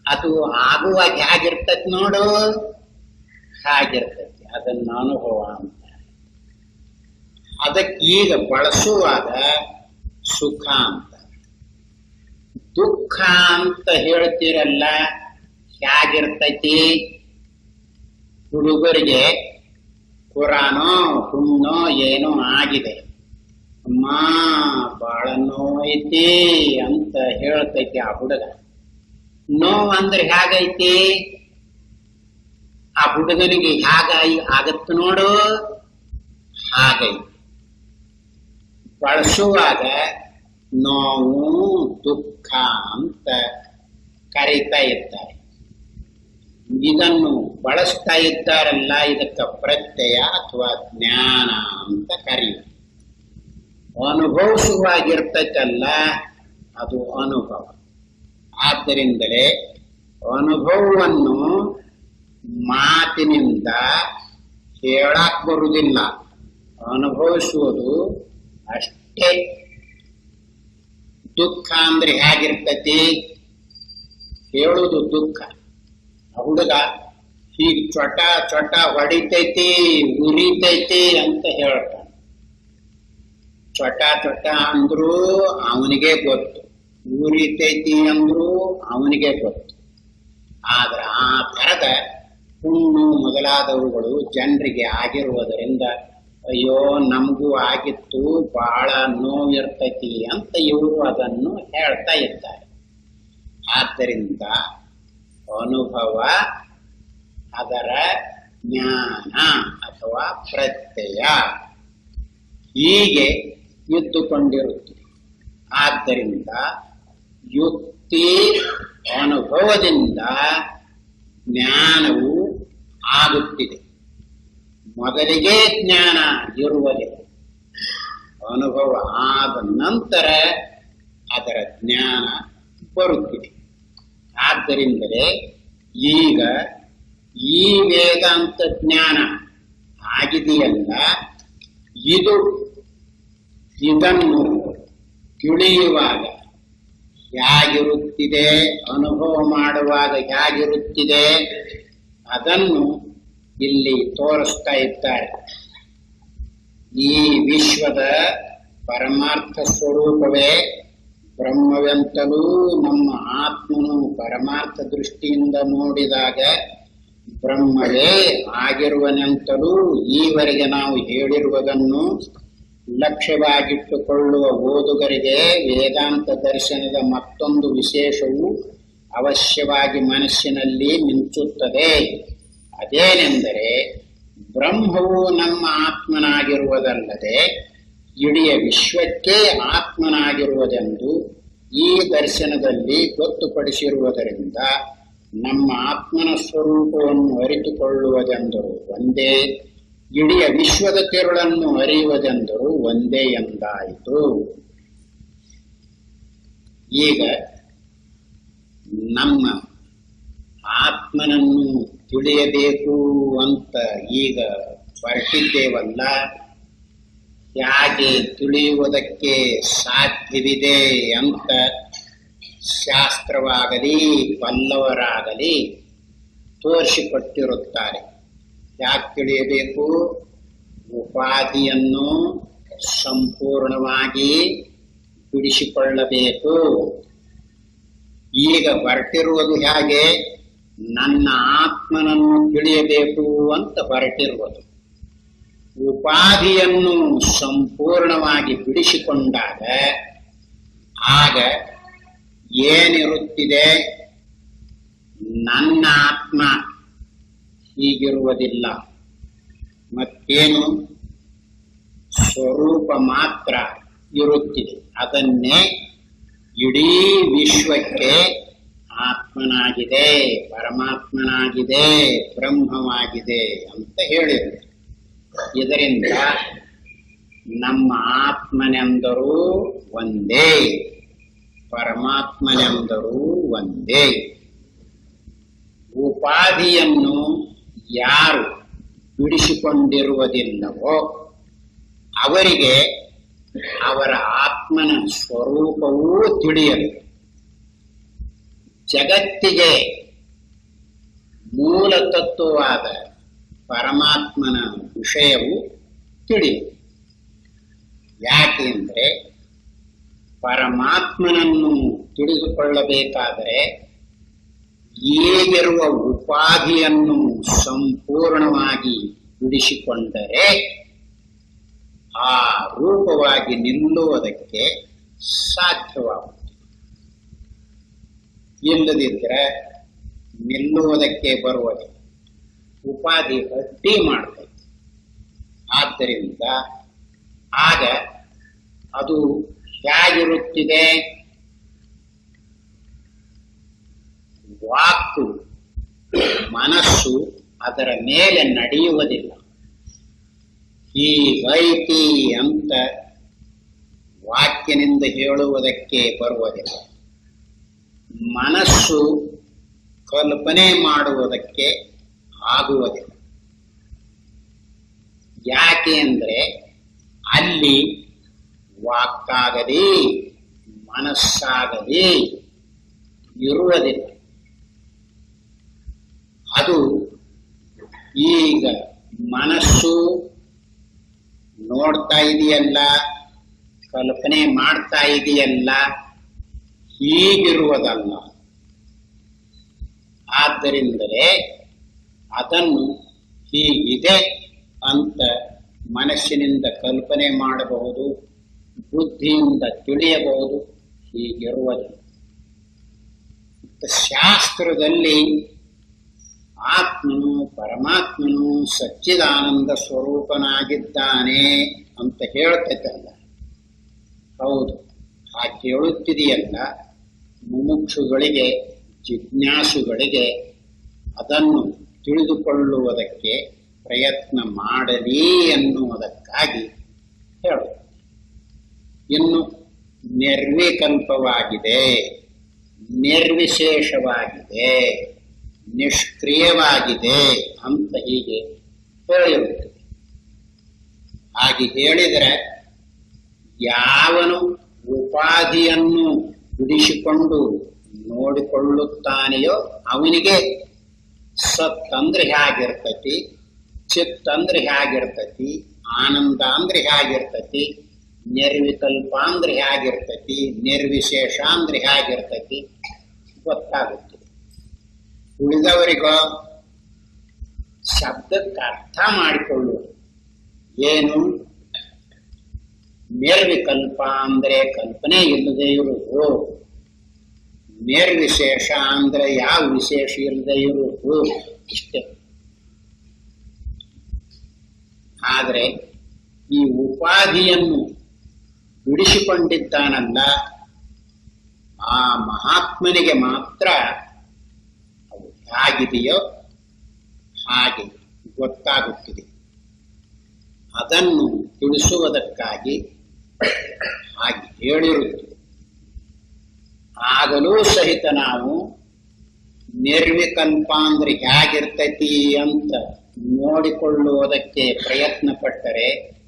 ಅದು ಆಗುವಾಗ ಹೇಗಿರ್ತೈತಿ ನೋಡು, ಹಾಗಿರ್ತೈತಿ. ಅದನ್ನ ಅನುಭವ ಅಂತ. ಅದಕ್ಕೆ ಈಗ ಬಳಸುವಾಗ ಸುಖ ಅಂತ. ದುಃಖ ಅಂತ ಹೇಳ್ತೀರಲ್ಲ, ಹೇಗಿರ್ತೈತಿ? ಹುಡುಗರಿಗೆ ಕುರಾನೋ ಹುಣ್ಣೋ ಏನೋ ಆಗಿದೆ, ಅಮ್ಮ ಬಾಳ ನೋವೈತಿ ಅಂತ ಹೇಳ್ತೈತಿ ಆ ಹುಡುಗ. ನೋವು ಅಂದ್ರೆ ಹೇಗೈತಿ? ಆ ಹುಡುಗನಿಗೆ ಆಗತ್ತ ನೋಡು, ಹಾಗೈತಿ. ಬಳಸುವಾಗ ನೋವು ದುಃಖ ಅಂತ ಕರೀತಾ ಇದ್ದಾರೆ. ಇದನ್ನು ಬಳಸ್ತಾ ಇದ್ದಾರಲ್ಲ, ಇದಕ್ಕೆ ಪ್ರತ್ಯಯ ಅಥವಾ ಜ್ಞಾನ ಅಂತ ಕರೆಯುವುದು. ಅನುಭವಿಸುವಾಗಿರ್ತೈತಲ್ಲ, ಅದು ಅನುಭವ. ಆದ್ದರಿಂದಲೇ ಅನುಭವವನ್ನು ಮಾತಿನಿಂದ ಹೇಳಕ್ ಬರುವುದಿಲ್ಲ, ಅನುಭವಿಸುವುದು ಅಷ್ಟೇ. ದುಃಖ ಅಂದ್ರೆ ಹೇಗಿರ್ತೈತಿ? ಹೇಳುವುದು ದುಃಖ. ಹುಡುಗ ಹೀಗೆ ಚೊಟ ಚೊಟ ಹೊಡಿತೈತಿ, ಉರಿತೈತಿ ಅಂತ ಹೇಳ್ತಾನೆ. ಚೊಟ ಚೊಟ ಅಂದ್ರೂ ಅವನಿಗೆ ಗೊತ್ತು, ಉರಿತೈತಿ ಅಂದ್ರೂ ಅವನಿಗೆ ಗೊತ್ತು. ಆದ್ರೆ ಆ ತರದ ಹುಣ್ಣು ಮೊದಲಾದವುಗಳು ಜನರಿಗೆ ಆಗಿರುವುದರಿಂದ ಅಯ್ಯೋ ನಮಗೂ ಆಗಿತ್ತು, ಬಹಳ ನೋವಿರ್ತೈತಿ ಅಂತ ಇವರು ಅದನ್ನು ಹೇಳ್ತಾ ಇದ್ದಾರೆ. ಆದ್ದರಿಂದ ಅನುಭವ ಅದರ ಜ್ಞಾನ ಅಥವಾ ಪ್ರತ್ಯಯ ಹೀಗೆ ಇದ್ದುಕೊಂಡಿರುತ್ತದೆ. ಆದ್ದರಿಂದ ಯುಕ್ತಿ ಅನುಭವದಿಂದ ಜ್ಞಾನವು ಆಗುತ್ತಿದೆ. ಮೊದಲಿಗೆ ಜ್ಞಾನ ಇರುವುದಿಲ್ಲ, ಅನುಭವ ಆದ ನಂತರ ಅದರ ಜ್ಞಾನ ಬರುತ್ತಿದೆ. ಆದ್ದರಿಂದಲೇ ಈಗ ಈ ವೇದಾಂತ ಜ್ಞಾನ ಆಗಿದೆಯಲ್ಲ, ಇದನ್ನು ತಿಳಿಯುವಾಗ ಹೇಗಿರುತ್ತಿದೆ, ಅನುಭವ ಮಾಡುವಾಗ ಹೇಗಿರುತ್ತಿದೆ, ಅದನ್ನು ಇಲ್ಲಿ ತೋರಿಸ್ತಾ ಇದ್ದಾರೆ. ಈ ವಿಶ್ವದ ಪರಮಾರ್ಥ ಸ್ವರೂಪವೇ ಬ್ರಹ್ಮವೆಂತಲೂ ನಮ್ಮ ಆತ್ಮನು ಪರಮಾರ್ಥ ದೃಷ್ಟಿಯಿಂದ ನೋಡಿದಾಗ ಬ್ರಹ್ಮವೇ ಆಗಿರುವನೆಂತಲೂ ಈವರೆಗೆ ನಾವು ಹೇಳಿರುವುದನ್ನು ಲಕ್ಷ್ಯವಾಗಿಟ್ಟುಕೊಳ್ಳುವ ಓದುಗರಿಗೆ ವೇದಾಂತ ದರ್ಶನದ ಮತ್ತೊಂದು ವಿಶೇಷವು ಅವಶ್ಯವಾಗಿ ಮನಸ್ಸಿನಲ್ಲಿ ಮಿಂಚುತ್ತದೆ. ಅದೇನೆಂದರೆ ಬ್ರಹ್ಮವು ನಮ್ಮ ಆತ್ಮನಾಗಿರುವುದಲ್ಲದೆ ಇಡೀ ವಿಶ್ವಕ್ಕೆ ಆತ್ಮನಾಗಿರುವುದೆಂದು ಈ ದರ್ಶನದಲ್ಲಿ ಗೊತ್ತುಪಡಿಸಿರುವುದರಿಂದ ನಮ್ಮ ಆತ್ಮನ ಸ್ವರೂಪವನ್ನು ಅರಿತುಕೊಳ್ಳುವುದೆಂದರೂ ಒಂದೇ, ಇಡೀ ವಿಶ್ವದ ತಿರುಳನ್ನು ಅರಿಯುವುದೆಂದರೂ ಒಂದೇ ಎಂದಾಯಿತು. ಈಗ ನಮ್ಮ ಆತ್ಮನನ್ನು ತಿಳಿಯಬೇಕು ಅಂತ ಈಗ ಹೊರಟಿದ್ದೇವಲ್ಲ, ಹೇಗೆ ತಿಳಿಯುವುದಕ್ಕೆ ಸಾಧ್ಯವಿದೆ ಅಂತ ಶಾಸ್ತ್ರವಾಗಲಿ ಬಲ್ಲವರಾಗಲಿ ತೋರಿಸಿಕೊಟ್ಟಿರುತ್ತಾರೆ. ಯಾಕೆ ತಿಳಿಯಬೇಕು? ಉಪಾಧಿಯನ್ನು ಸಂಪೂರ್ಣವಾಗಿ ಬಿಡಿಸಿಕೊಳ್ಳಬೇಕು. ಈಗ ಹೊರಟಿರುವುದು ಹೇಗೆ? ನನ್ನ ಆತ್ಮನನ್ನು ತಿಳಿಯಬೇಕು ಅಂತ ಹೊರಟಿರುವುದು. ಉಪಾಧಿಯನ್ನು ಸಂಪೂರ್ಣವಾಗಿ ಬಿಡಿಸಿಕೊಂಡಾಗ ಆಗ ಏನಿರುತ್ತಿದೆ? ನನ್ನ ಆತ್ಮ ಹೀಗಿರುವುದಿಲ್ಲ, ಮತ್ತೇನು? ಸ್ವರೂಪ ಮಾತ್ರ ಇರುತ್ತಿದೆ. ಅದನ್ನೇ ಇಡೀ ವಿಶ್ವಕ್ಕೆ ಆತ್ಮನಾಗಿದೆ, ಪರಮಾತ್ಮನಾಗಿದೆ, ಬ್ರಹ್ಮವಾಗಿದೆ ಅಂತ ಹೇಳಿದರು. ಇದರಿಂದ ನಮ್ಮ ಆತ್ಮನೆಂದರೂ ಒಂದೇ, ಪರಮಾತ್ಮನೆಂದರೂ ಒಂದೇ. ಉಪಾಧಿಯನ್ನು ಯಾರು ಬಿಡಿಸಿಕೊಂಡಿರುವುದಿಲ್ಲವೋ ಅವರಿಗೆ ಅವರ ಆತ್ಮನ ಸ್ವರೂಪವೂ ತಿಳಿಯದು. ಜಗತ್ತಿಗೆ ಮೂಲ ತತ್ವವಾದ ಪರಮಾತ್ಮನ ವಿಷಯವು ತಿಳಿಯದು. ಯಾಕೆಂದರೆ ಪರಮಾತ್ಮನನ್ನು ತಿಳಿದುಕೊಳ್ಳಬೇಕಾದರೆ ಈಗಿರುವ ಉಪಾಧಿಯನ್ನು ಸಂಪೂರ್ಣವಾಗಿ ಬಿಡಿಸಿಕೊಂಡರೆ ಆ ರೂಪವಾಗಿ ನಿಲ್ಲುವುದಕ್ಕೆ ಸಾಧ್ಯವಾಗುತ್ತದೆ. ಇಲ್ಲದಿದ್ದರೆ ನಿಲ್ಲುವುದಕ್ಕೆ ಬರುವುದಿಲ್ಲ. ಉಪಾಧಿ ಅಡ್ಡಿ ಮಾಡ್ತೈತಿ. ಆದ್ದರಿಂದ ಆಗ ಅದು ಹೇಗಿರುತ್ತಿದೆ? ವಾಕು ಮನಸ್ಸು ಅದರ ಮೇಲೆ ನಡೆಯುವುದಿಲ್ಲ. ಹೀಗೈತಿ ಅಂತ ವಾಕ್ಯನಿಂದ ಹೇಳುವುದಕ್ಕೆ ಬರುವುದಿಲ್ಲ. ಮನಸ್ಸು ಕಲ್ಪನೆ ಮಾಡುವುದಕ್ಕೆ ಆಗುವುದಿಲ್ಲ. ಯಾಕೆ ಅಂದರೆ ಅಲ್ಲಿ ವಾಕ್ಕಾಗಲಿ ಮನಸ್ಸಾಗಲಿ ಇರುವುದಿಲ್ಲ. ಅದು ಈಗ ಮನಸ್ಸು ನೋಡ್ತಾ ಇದೆಯಲ್ಲ, ಕಲ್ಪನೆ ಮಾಡ್ತಾ ಇದೆಯಲ್ಲ, ಹೀಗಿರುವುದಲ್ಲ. ಆದ್ದರಿಂದಲೇ ಅದನ್ನು ಹೀಗಿದೆ ಅಂತ ಮನಸ್ಸಿನಿಂದ ಕಲ್ಪನೆ ಮಾಡಬಹುದು, ಬುದ್ಧಿಯಿಂದ ತಿಳಿಯಬಹುದು. ಹೀಗಿರುವುದಿಲ್ಲ. ಶಾಸ್ತ್ರದಲ್ಲಿ ಆತ್ಮನು ಪರಮಾತ್ಮನು ಸಚ್ಚಿದಾನಂದ ಸ್ವರೂಪನಾಗಿದ್ದಾನೆ ಅಂತ ಹೇಳ್ತೈತಲ್ಲ, ಹೌದು. ಆ ಕೇಳುತ್ತಿದೆಯಲ್ಲ, ಮುಮುಕ್ಷುಗಳಿಗೆ, ಜಿಜ್ಞಾಸುಗಳಿಗೆ ಅದನ್ನು ತಿಳಿದುಕೊಳ್ಳುವುದಕ್ಕೆ ಪ್ರಯತ್ನ ಮಾಡಲಿ ಎನ್ನುವುದಕ್ಕಾಗಿ ಹೇಳುತ್ತೆ. ಇನ್ನು ನಿರ್ವಿಕಲ್ಪವಾಗಿದೆ, ನಿರ್ವಿಶೇಷವಾಗಿದೆ, ನಿಷ್ಕ್ರಿಯವಾಗಿದೆ ಅಂತ ಹೀಗೆ ಹೇಳಿರುತ್ತದೆ. ಹಾಗೆ ಹೇಳಿದರೆ ಯಾವನು ಉಪಾಧಿಯನ್ನು ಬಿಡಿಸಿಕೊಂಡು ನೋಡಿಕೊಳ್ಳುತ್ತಾನೆಯೋ ಅವನಿಗೆ ಸತ್ ಅಂದ್ರೆ ಹೇಗಿರ್ತತಿ, ಚಿತ್ ಅಂದ್ರೆ ಹೇಗಿರ್ತತಿ, ಆನಂದ ಅಂದ್ರೆ ಹೇಗಿರ್ತತಿ, ನಿರ್ವಿಕಲ್ಪ ಅಂದ್ರೆ ಹೇಗಿರ್ತತಿ, ನಿರ್ವಿಶೇಷ ಅಂದ್ರೆ ಹೇಗಿರ್ತತಿ ಗೊತ್ತಾಗುತ್ತದೆ. ಉಳಿದವರಿಗೋ ಶಬ್ದಕ್ಕೆ ಅರ್ಥ ಮಾಡಿಕೊಳ್ಳುವುದು ಏನು? ನಿರ್ವಿಕಲ್ಪ ಅಂದ್ರೆ ಕಲ್ಪನೆ ಇಲ್ಲದೆ ಇರುವುದು, ನಿರ್ವಿಶೇಷ ಅಂದ್ರೆ ಯಾವ ವಿಶೇಷ ಇಲ್ಲದೆ ಇರುವುದು ಇಷ್ಟೇ. ಆದರೆ ಈ ಉಪಾಧಿಯನ್ನು ಬಿಡಿಸಿಕೊಂಡಿದ್ದಾನಲ್ಲ ಆ ಮಹಾತ್ಮನಿಗೆ ಮಾತ್ರ ಅವು ಹೇಗಿದೆಯೋ ಹಾಗೆ ಗೊತ್ತಾಗುತ್ತಿದೆ. ಅದನ್ನು ತಿಳಿಸುವುದಕ್ಕಾಗಿ ಹಾಗೆ ಹೇಳಿರುತ್ತದೆ. ಆಗಲೂ ಸಹಿತ ನಾವು ನಿರ್ವಿಕಲ್ಪ ಅಂದ್ರೆ ಹೇಗಿರ್ತೈತಿ ಅಂತ ನೋಡಿಕೊಳ್ಳುವುದಕ್ಕೆ ಪ್ರಯತ್ನ ಪಟ್ಟರೆ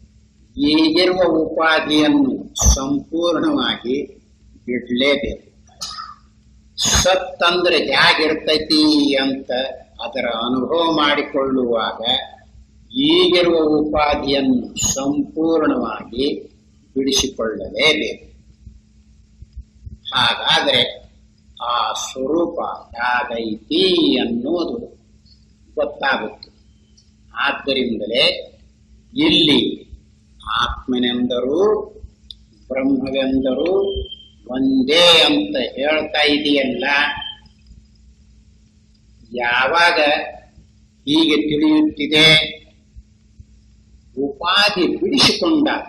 ಈಗಿರುವ ಉಪಾಧಿಯನ್ನು ಸಂಪೂರ್ಣವಾಗಿ ಬಿಡಲೇಬೇಕು. ಸತ್ತಂದ್ರೆ ಹೇಗಿರ್ತೈತಿ ಅಂತ ಅದರ ಅನುಭವ ಮಾಡಿಕೊಳ್ಳುವಾಗ ಈಗಿರುವ ಉಪಾಧಿಯನ್ನು ಸಂಪೂರ್ಣವಾಗಿ ಬಿಡಿಸಿಕೊಳ್ಳಲೇಬೇಕು. ಹಾಗಾದರೆ ಆ ಸ್ವರೂಪ ಹೇಗೈತಿ ಅನ್ನೋದು ಗೊತ್ತಾಗುತ್ತೆ. ಆದ್ದರಿಂದಲೇ ಇಲ್ಲಿ ಆತ್ಮನೆಂದರೂ ಬ್ರಹ್ಮವೆಂದರೂ ಒಂದೇ ಅಂತ ಹೇಳ್ತಾ ಇದೆಯಲ್ಲ, ಯಾವಾಗ ಹೀಗೆ ತಿಳಿಯುತ್ತಿದೆ? ಉಪಾಧಿ ಬಿಡಿಸಿಕೊಂಡಾಗ.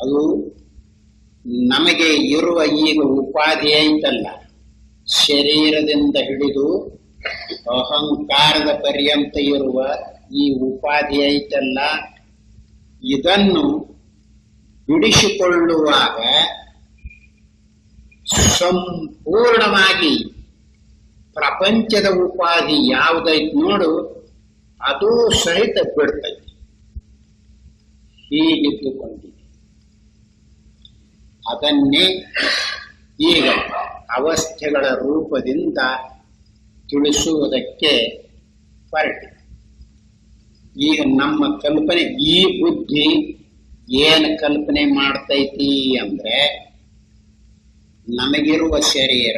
ಅದು ನಮಗೆ ಇರುವ ಈಗ ಉಪಾಧಿ ಐತಲ್ಲ, ಶರೀರದಿಂದ ಹಿಡಿದು ಅಹಂಕಾರದ ಪರ್ಯಂತ ಇರುವ ಈ ಉಪಾಧಿ ಐತಲ್ಲ, ಇದನ್ನು ಬಿಡಿಸಿಕೊಳ್ಳುವಾಗ ಸಂಪೂರ್ಣವಾಗಿ ಪ್ರಪಂಚದ ಉಪಾಧಿ ಯಾವುದೈತ್ ನೋಡು ಅದು ಸಹಿತ ಬಿಡ್ತೈತಿ. ಹೀಗಿದ್ದುಕೊಂಡಿದೆ. ಅದನ್ನೇ ಈಗ ಅವಸ್ಥೆಗಳ ರೂಪದಿಂದ ತಿಳಿಸುವುದಕ್ಕೆ ಹೊರಟಿದೆ. ಈಗ ನಮ್ಮ ಕಲ್ಪನೆ, ಈ ಬುದ್ಧಿ ಏನು ಕಲ್ಪನೆ ಮಾಡ್ತೈತಿ ಅಂದ್ರೆ, ನಮಗಿರುವ ಶರೀರ,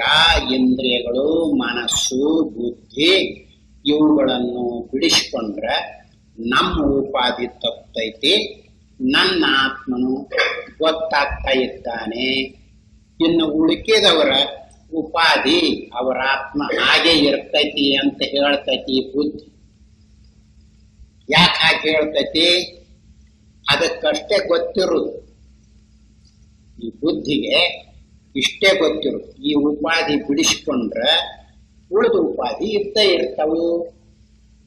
ಇಂದ್ರಿಯಗಳು, ಮನಸ್ಸು, ಬುದ್ಧಿ ಇವುಗಳನ್ನು ಬಿಡಿಸಿಕೊಂಡ್ರೆ ನಮ್ಮ ಉಪಾಧಿ ತಪ್ಪೈತಿ, ನನ್ನ ಆತ್ಮನು ಗೊತ್ತಾಗ್ತಾ ಇದ್ದಾನೆ. ಇನ್ನು ಉಳಿಕೆದವರ ಉಪಾಧಿ ಅವರ ಆತ್ಮ ಹಾಗೆ ಇರ್ತೈತಿ ಅಂತ ಹೇಳ್ತೈತಿ ಬುದ್ಧಿ. ಯಾಕೆ ಹಾಗೆ ಹೇಳ್ತೈತಿ? ಅದಕ್ಕಷ್ಟೇ ಗೊತ್ತಿರುವುದು. ಈ ಬುದ್ಧಿಗೆ ಇಷ್ಟೇ ಗೊತ್ತಿರುವುದು. ಈ ಉಪಾಧಿ ಬಿಡಿಸಿಕೊಂಡ್ರೆ ಉಳಿದ ಉಪಾಧಿ ಇದ್ದೇ ಇರ್ತವು.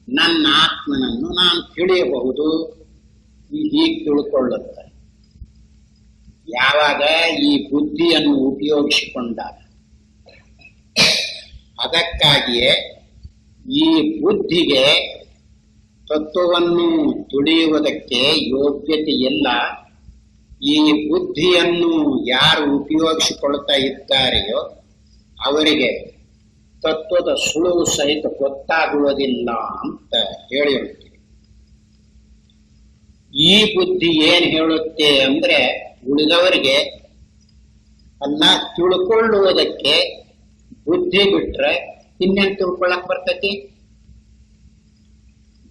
ನನ್ನ ಆತ್ಮನನ್ನು ನಾನು ತಿಳಿಯಬಹುದು, ಹೀಗೆ ತಿಳ್ಕೊಳ್ಳುತ್ತಾರೆ. ಯಾವಾಗ ಈ ಬುದ್ಧಿಯನ್ನು ಉಪಯೋಗಿಸಿಕೊಂಡಾಗ. ಅದಕ್ಕಾಗಿಯೇ ಈ ಬುದ್ಧಿಗೆ ತತ್ವವನ್ನು ತಿಳಿಯುವುದಕ್ಕೆ ಯೋಗ್ಯತೆ ಇಲ್ಲ. ಈ ಬುದ್ಧಿಯನ್ನು ಯಾರು ಉಪಯೋಗಿಸಿಕೊಳ್ತಾ ಇದ್ದಾರೆಯೋ ಅವರಿಗೆ ತತ್ವದ ಸುಳುವು ಸಹಿತ ಗೊತ್ತಾಗುವುದಿಲ್ಲ ಅಂತ ಹೇಳಿರುತ್ತೀವಿ. ಈ ಬುದ್ಧಿ ಏನ್ ಹೇಳುತ್ತೆ ಅಂದ್ರೆ, ಉಳಿದವರಿಗೆ ಅಲ್ಲ ತಿಳ್ಕೊಳ್ಳುವುದಕ್ಕೆ ಬುದ್ಧಿ ಬಿಟ್ರೆ ಇನ್ನೇನ್ ತಿಳ್ಕೊಳ್ಳಕ್ ಬರ್ತೈತಿ?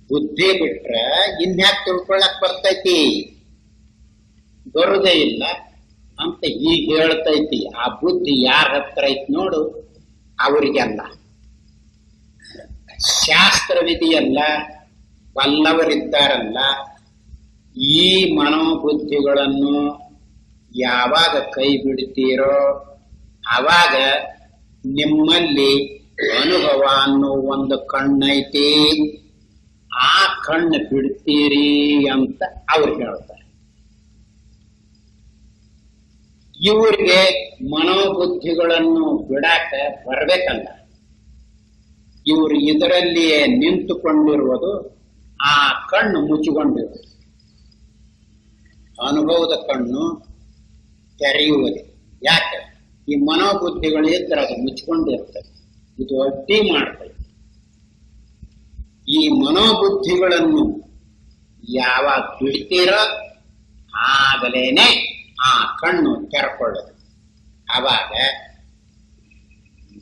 ಬುದ್ಧಿ ಬಿಟ್ರೆ ಇನ್ಯಾಕ್ ತಿಳ್ಕೊಳ್ಳಕ್ ಬರ್ತೈತಿ? ಬರುದೇ ಇಲ್ಲ ಅಂತ ಈಗ ಹೇಳ್ತೈತಿ. ಆ ಬುದ್ಧಿ ಯಾರ ಹತ್ರ ಐತಿ ನೋಡು, ಅವರಿಗೆಲ್ಲ ಶಾಸ್ತ್ರವಿದೆಯಲ್ಲ, ಬಲ್ಲವರಿದ್ದಾರಲ್ಲ, ಈ ಮನೋಬುದ್ಧಿಗಳನ್ನು ಯಾವಾಗ ಕೈ ಬಿಡ್ತೀರೋ ಆವಾಗ ನಿಮ್ಮಲ್ಲಿ ಅನುಭವ ಅನ್ನೋ ಒಂದು ಕಣ್ಣೈತಿ, ಆ ಕಣ್ಣು ಬಿಡ್ತೀರಿ ಅಂತ ಅವ್ರು ಹೇಳ್ತಾರೆ. ಇವರಿಗೆ ಮನೋಬುದ್ಧಿಗಳನ್ನು ಬಿಡಾಕ ಬರ್ಬೇಕಲ್ಲ. ಇವರು ಇದರಲ್ಲಿಯೇ ನಿಂತುಕೊಂಡಿರುವುದು, ಆ ಕಣ್ಣು ಮುಚ್ಚಿಕೊಂಡಿರುವುದು. ಅನುಭವದ ಕಣ್ಣು ತೆರೆಯುವುದೇ. ಯಾಕೆ? ಈ ಮನೋಬುದ್ಧಿಗಳು ಇದ್ರೆ ಅದು ಮುಚ್ಕೊಂಡಿರ್ತದೆ, ಇದು ಅಡ್ಡಿ ಮಾಡ್ತದೆ. ಈ ಮನೋಬುದ್ಧಿಗಳನ್ನು ಯಾವಾಗ ಬಿಡ್ತೀರೋ ಆಗಲೇನೆ ಆ ಕಣ್ಣು ತೆರಕೊಳ್ಳೋದು. ಆವಾಗ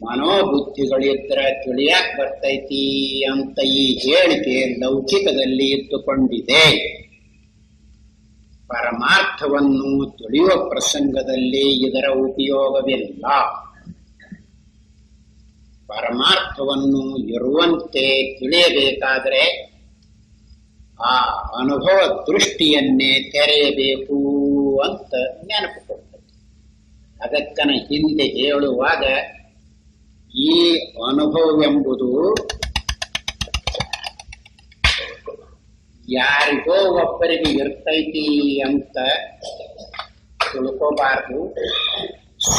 ಮನೋಬುದ್ಧಿಗಳಿದ್ರೆ ತಿಳಿಯಾಕ್ ಬರ್ತೈತಿ ಅಂತ ಈ ಹೇಳಿಕೆ ಲೌಕಿಕದಲ್ಲಿ ಇಟ್ಟುಕೊಂಡಿದೆ. ಪರಮಾರ್ಥವನ್ನು ತಿಳಿಯುವ ಪ್ರಸಂಗದಲ್ಲಿ ಇದರ ಉಪಯೋಗವಿಲ್ಲ. ಪರಮಾರ್ಥವನ್ನು ಇರುವಂತೆ ತಿಳಿಯಬೇಕಾದರೆ ಆ ಅನುಭವ ದೃಷ್ಟಿಯನ್ನೇ ತೆರೆಯಬೇಕು ಅಂತ ನೆನಪು ಕೊಡ್ತದೆ. ಅದಕ್ಕನ ಹಿಂದೆ ಹೇಳುವಾಗ ಈ ಅನುಭವವೆಂಬುದು ಯಾರಿಗೋ ಒಬ್ಬರಿಗೆ ಇರ್ತೈತಿ ಅಂತ ತಿಳ್ಕೋಬಾರ್ದು.